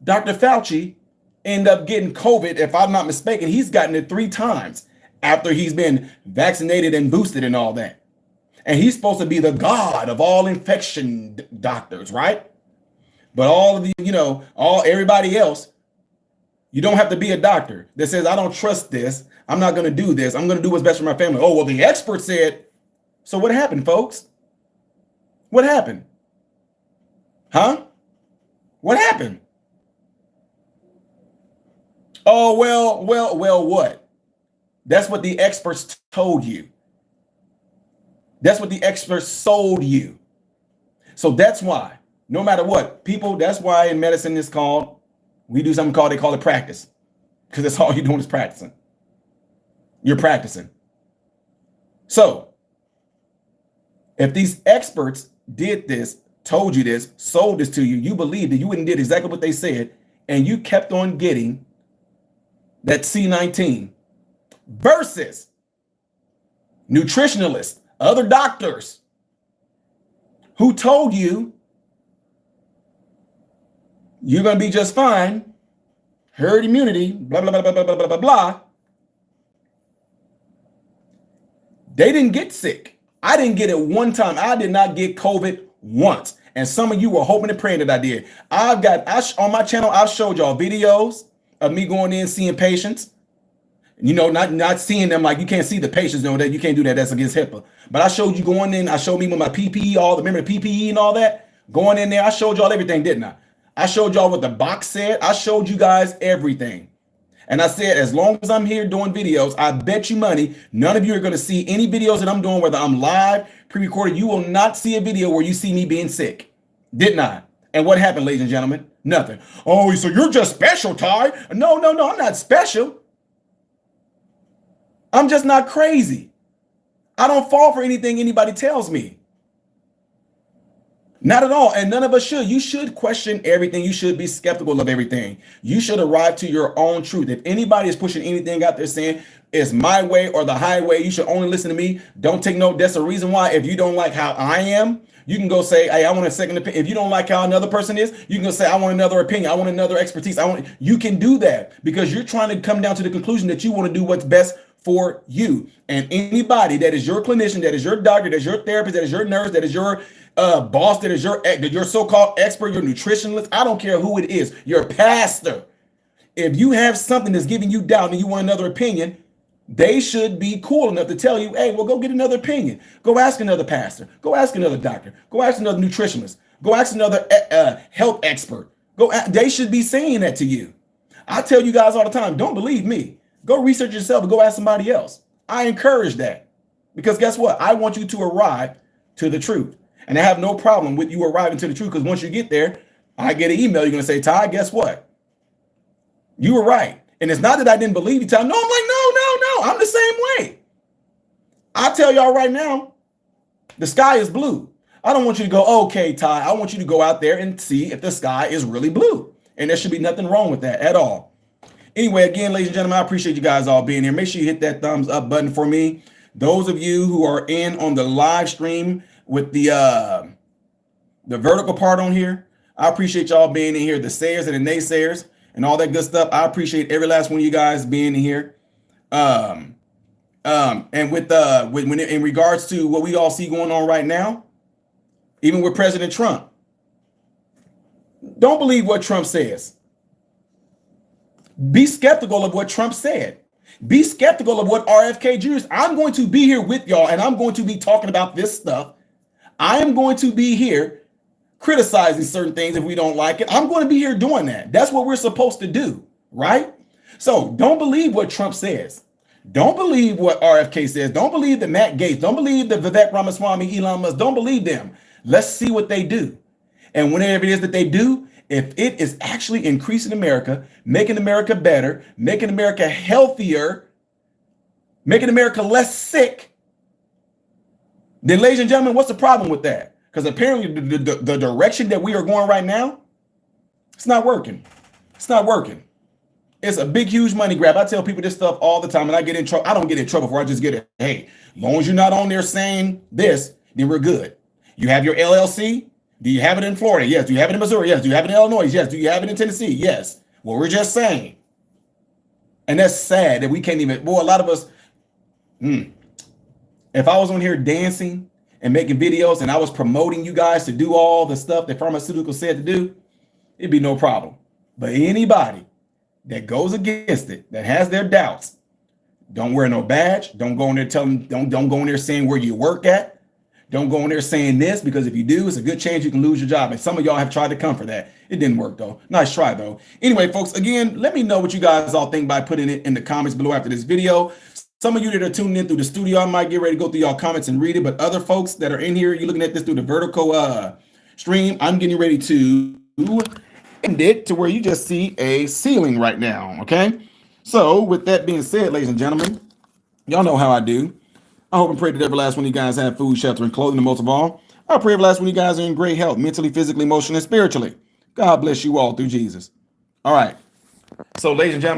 Dr. Fauci ended up getting COVID, if I'm not mistaken. He's gotten it 3 times after he's been vaccinated and boosted and all that. And he's supposed to be the god of all infection doctors, right? But all of the, everybody else, you don't have to be a doctor that says, I don't trust this. I'm not going to do this. I'm going to do what's best for my family. Oh, well, the expert said. So what happened, folks? What happened? Huh? What happened? Oh, well, what? That's what the experts told you. That's what the experts sold you. So that's why, no matter what, people, that's why in medicine it's called, we do something called, they call it practice. Because that's all you're doing is practicing. You're practicing. So if these experts did this, told you this, sold this to you, you believed it, you went and did exactly what they said, and you kept on getting that C19 versus nutritionalists, other doctors who told you you're going to be just fine, herd immunity, blah, blah, blah, blah, blah, blah, blah, blah. They didn't get sick. I didn't get it one time. I did not get COVID once. And some of you were hoping and praying that I did. On my channel, I've showed y'all videos of me going in, seeing patients. Not seeing them like you can't see the patients, that you can't do that. That's against HIPAA. But I showed you going in. I showed me with my PPE, remember the PPE and all that? Going in there, I showed y'all everything, didn't I? I showed y'all what the box said. I showed you guys everything. And I said, as long as I'm here doing videos, I bet you money, none of you are going to see any videos that I'm doing, whether I'm live, pre-recorded. You will not see a video where you see me being sick. Didn't I? And what happened, ladies and gentlemen? Nothing. Oh, so you're just special, Ty. No, I'm not special. I'm just not crazy. I don't fall for anything anybody tells me. Not at all. And none of us should. You should question everything. You should be skeptical of everything. You should arrive to your own truth. If anybody is pushing anything out there saying it's my way or the highway, you should only listen to me. Don't take note. That's the reason why if you don't like how I am, you can go say, hey, I want a second opinion. If you don't like how another person is, you can go say, I want another opinion. I want another expertise. You can do that because you're trying to come down to the conclusion that you want to do what's best for you. And anybody that is your clinician, that is your doctor, that is your therapist, that is your nurse, that is your boss, that is your so-called expert, your nutritionist, I don't care who it is, your pastor. If you have something that's giving you doubt and you want another opinion, they should be cool enough to tell you, hey, well, go get another opinion. Go ask another pastor. Go ask another doctor. Go ask another nutritionist. Go ask another health expert. They should be saying that to you. I tell you guys all the time, don't believe me. Go research yourself and go ask somebody else. I encourage that because guess what? I want you to arrive to the truth. And I have no problem with you arriving to the truth because once you get there, I get an email. You're going to say, Ty, guess what? You were right. And it's not that I didn't believe you, Ty. No, I'm like, no. I'm the same way. I tell y'all right now, the sky is blue. I don't want you to go, okay, Ty. I want you to go out there and see if the sky is really blue. And there should be nothing wrong with that at all. Anyway, again, ladies and gentlemen, I appreciate you guys all being here. Make sure you hit that thumbs up button for me. Those of you who are in on the live stream with the vertical part on here, I appreciate y'all being in here, the sayers and the naysayers and all that good stuff. I appreciate every last one of you guys being in here. And in regards to what we all see going on right now, even with President Trump, don't believe what Trump says. Be skeptical of what Trump said. Be skeptical of what RFK Jr. is. I'm going to be here with y'all and I'm going to be talking about this stuff. I am going to be here criticizing certain things if we don't like it. I'm going to be here doing that. That's what we're supposed to do, right? So don't believe what Trump says. Don't believe what RFK says. Don't believe the Matt Gaetz. Don't believe the Vivek Ramaswamy, Elon Musk. Don't believe them. Let's see what they do. And whenever it is that they do, if it is actually increasing America, making America better, making America healthier, making America less sick, then, ladies and gentlemen, what's the problem with that? Because apparently the direction that we are going right now, it's not working. It's not working. It's a big, huge money grab. I tell people this stuff all the time, and I get in trouble. I don't get in trouble before I just get it. Hey, as long as you're not on there saying this, then we're good. You have your LLC. Do you have it in Florida? Yes. Do you have it in Missouri? Yes. Do you have it in Illinois? Yes. Do you have it in Tennessee? Yes. Well, we're just saying. And that's sad that we can't even, boy, a lot of us, if I was on here dancing and making videos and I was promoting you guys to do all the stuff that Pharmaceutical said to do, it'd be no problem. But anybody that goes against it, that has their doubts, don't wear no badge. Don't go in there telling, don't go in there saying where you work at. Don't go in there saying this, because if you do, it's a good chance you can lose your job. And some of y'all have tried to come for that. It didn't work though. Nice try though. Anyway, folks, again, let me know what you guys all think by putting it in the comments below after this video. Some of you that are tuning in through the studio, I might get ready to go through y'all comments and read it. But other folks that are in here, you're looking at this through the vertical stream, I'm getting ready to end it to where you just see a ceiling right now. Okay. So with that being said, ladies and gentlemen, y'all know how I do. I hope and pray that every last one of you guys have food, shelter, and clothing, and most of all, I pray every last one of you guys are in great health, mentally, physically, emotionally, and spiritually. God bless you all through Jesus. All right. So, ladies and gentlemen,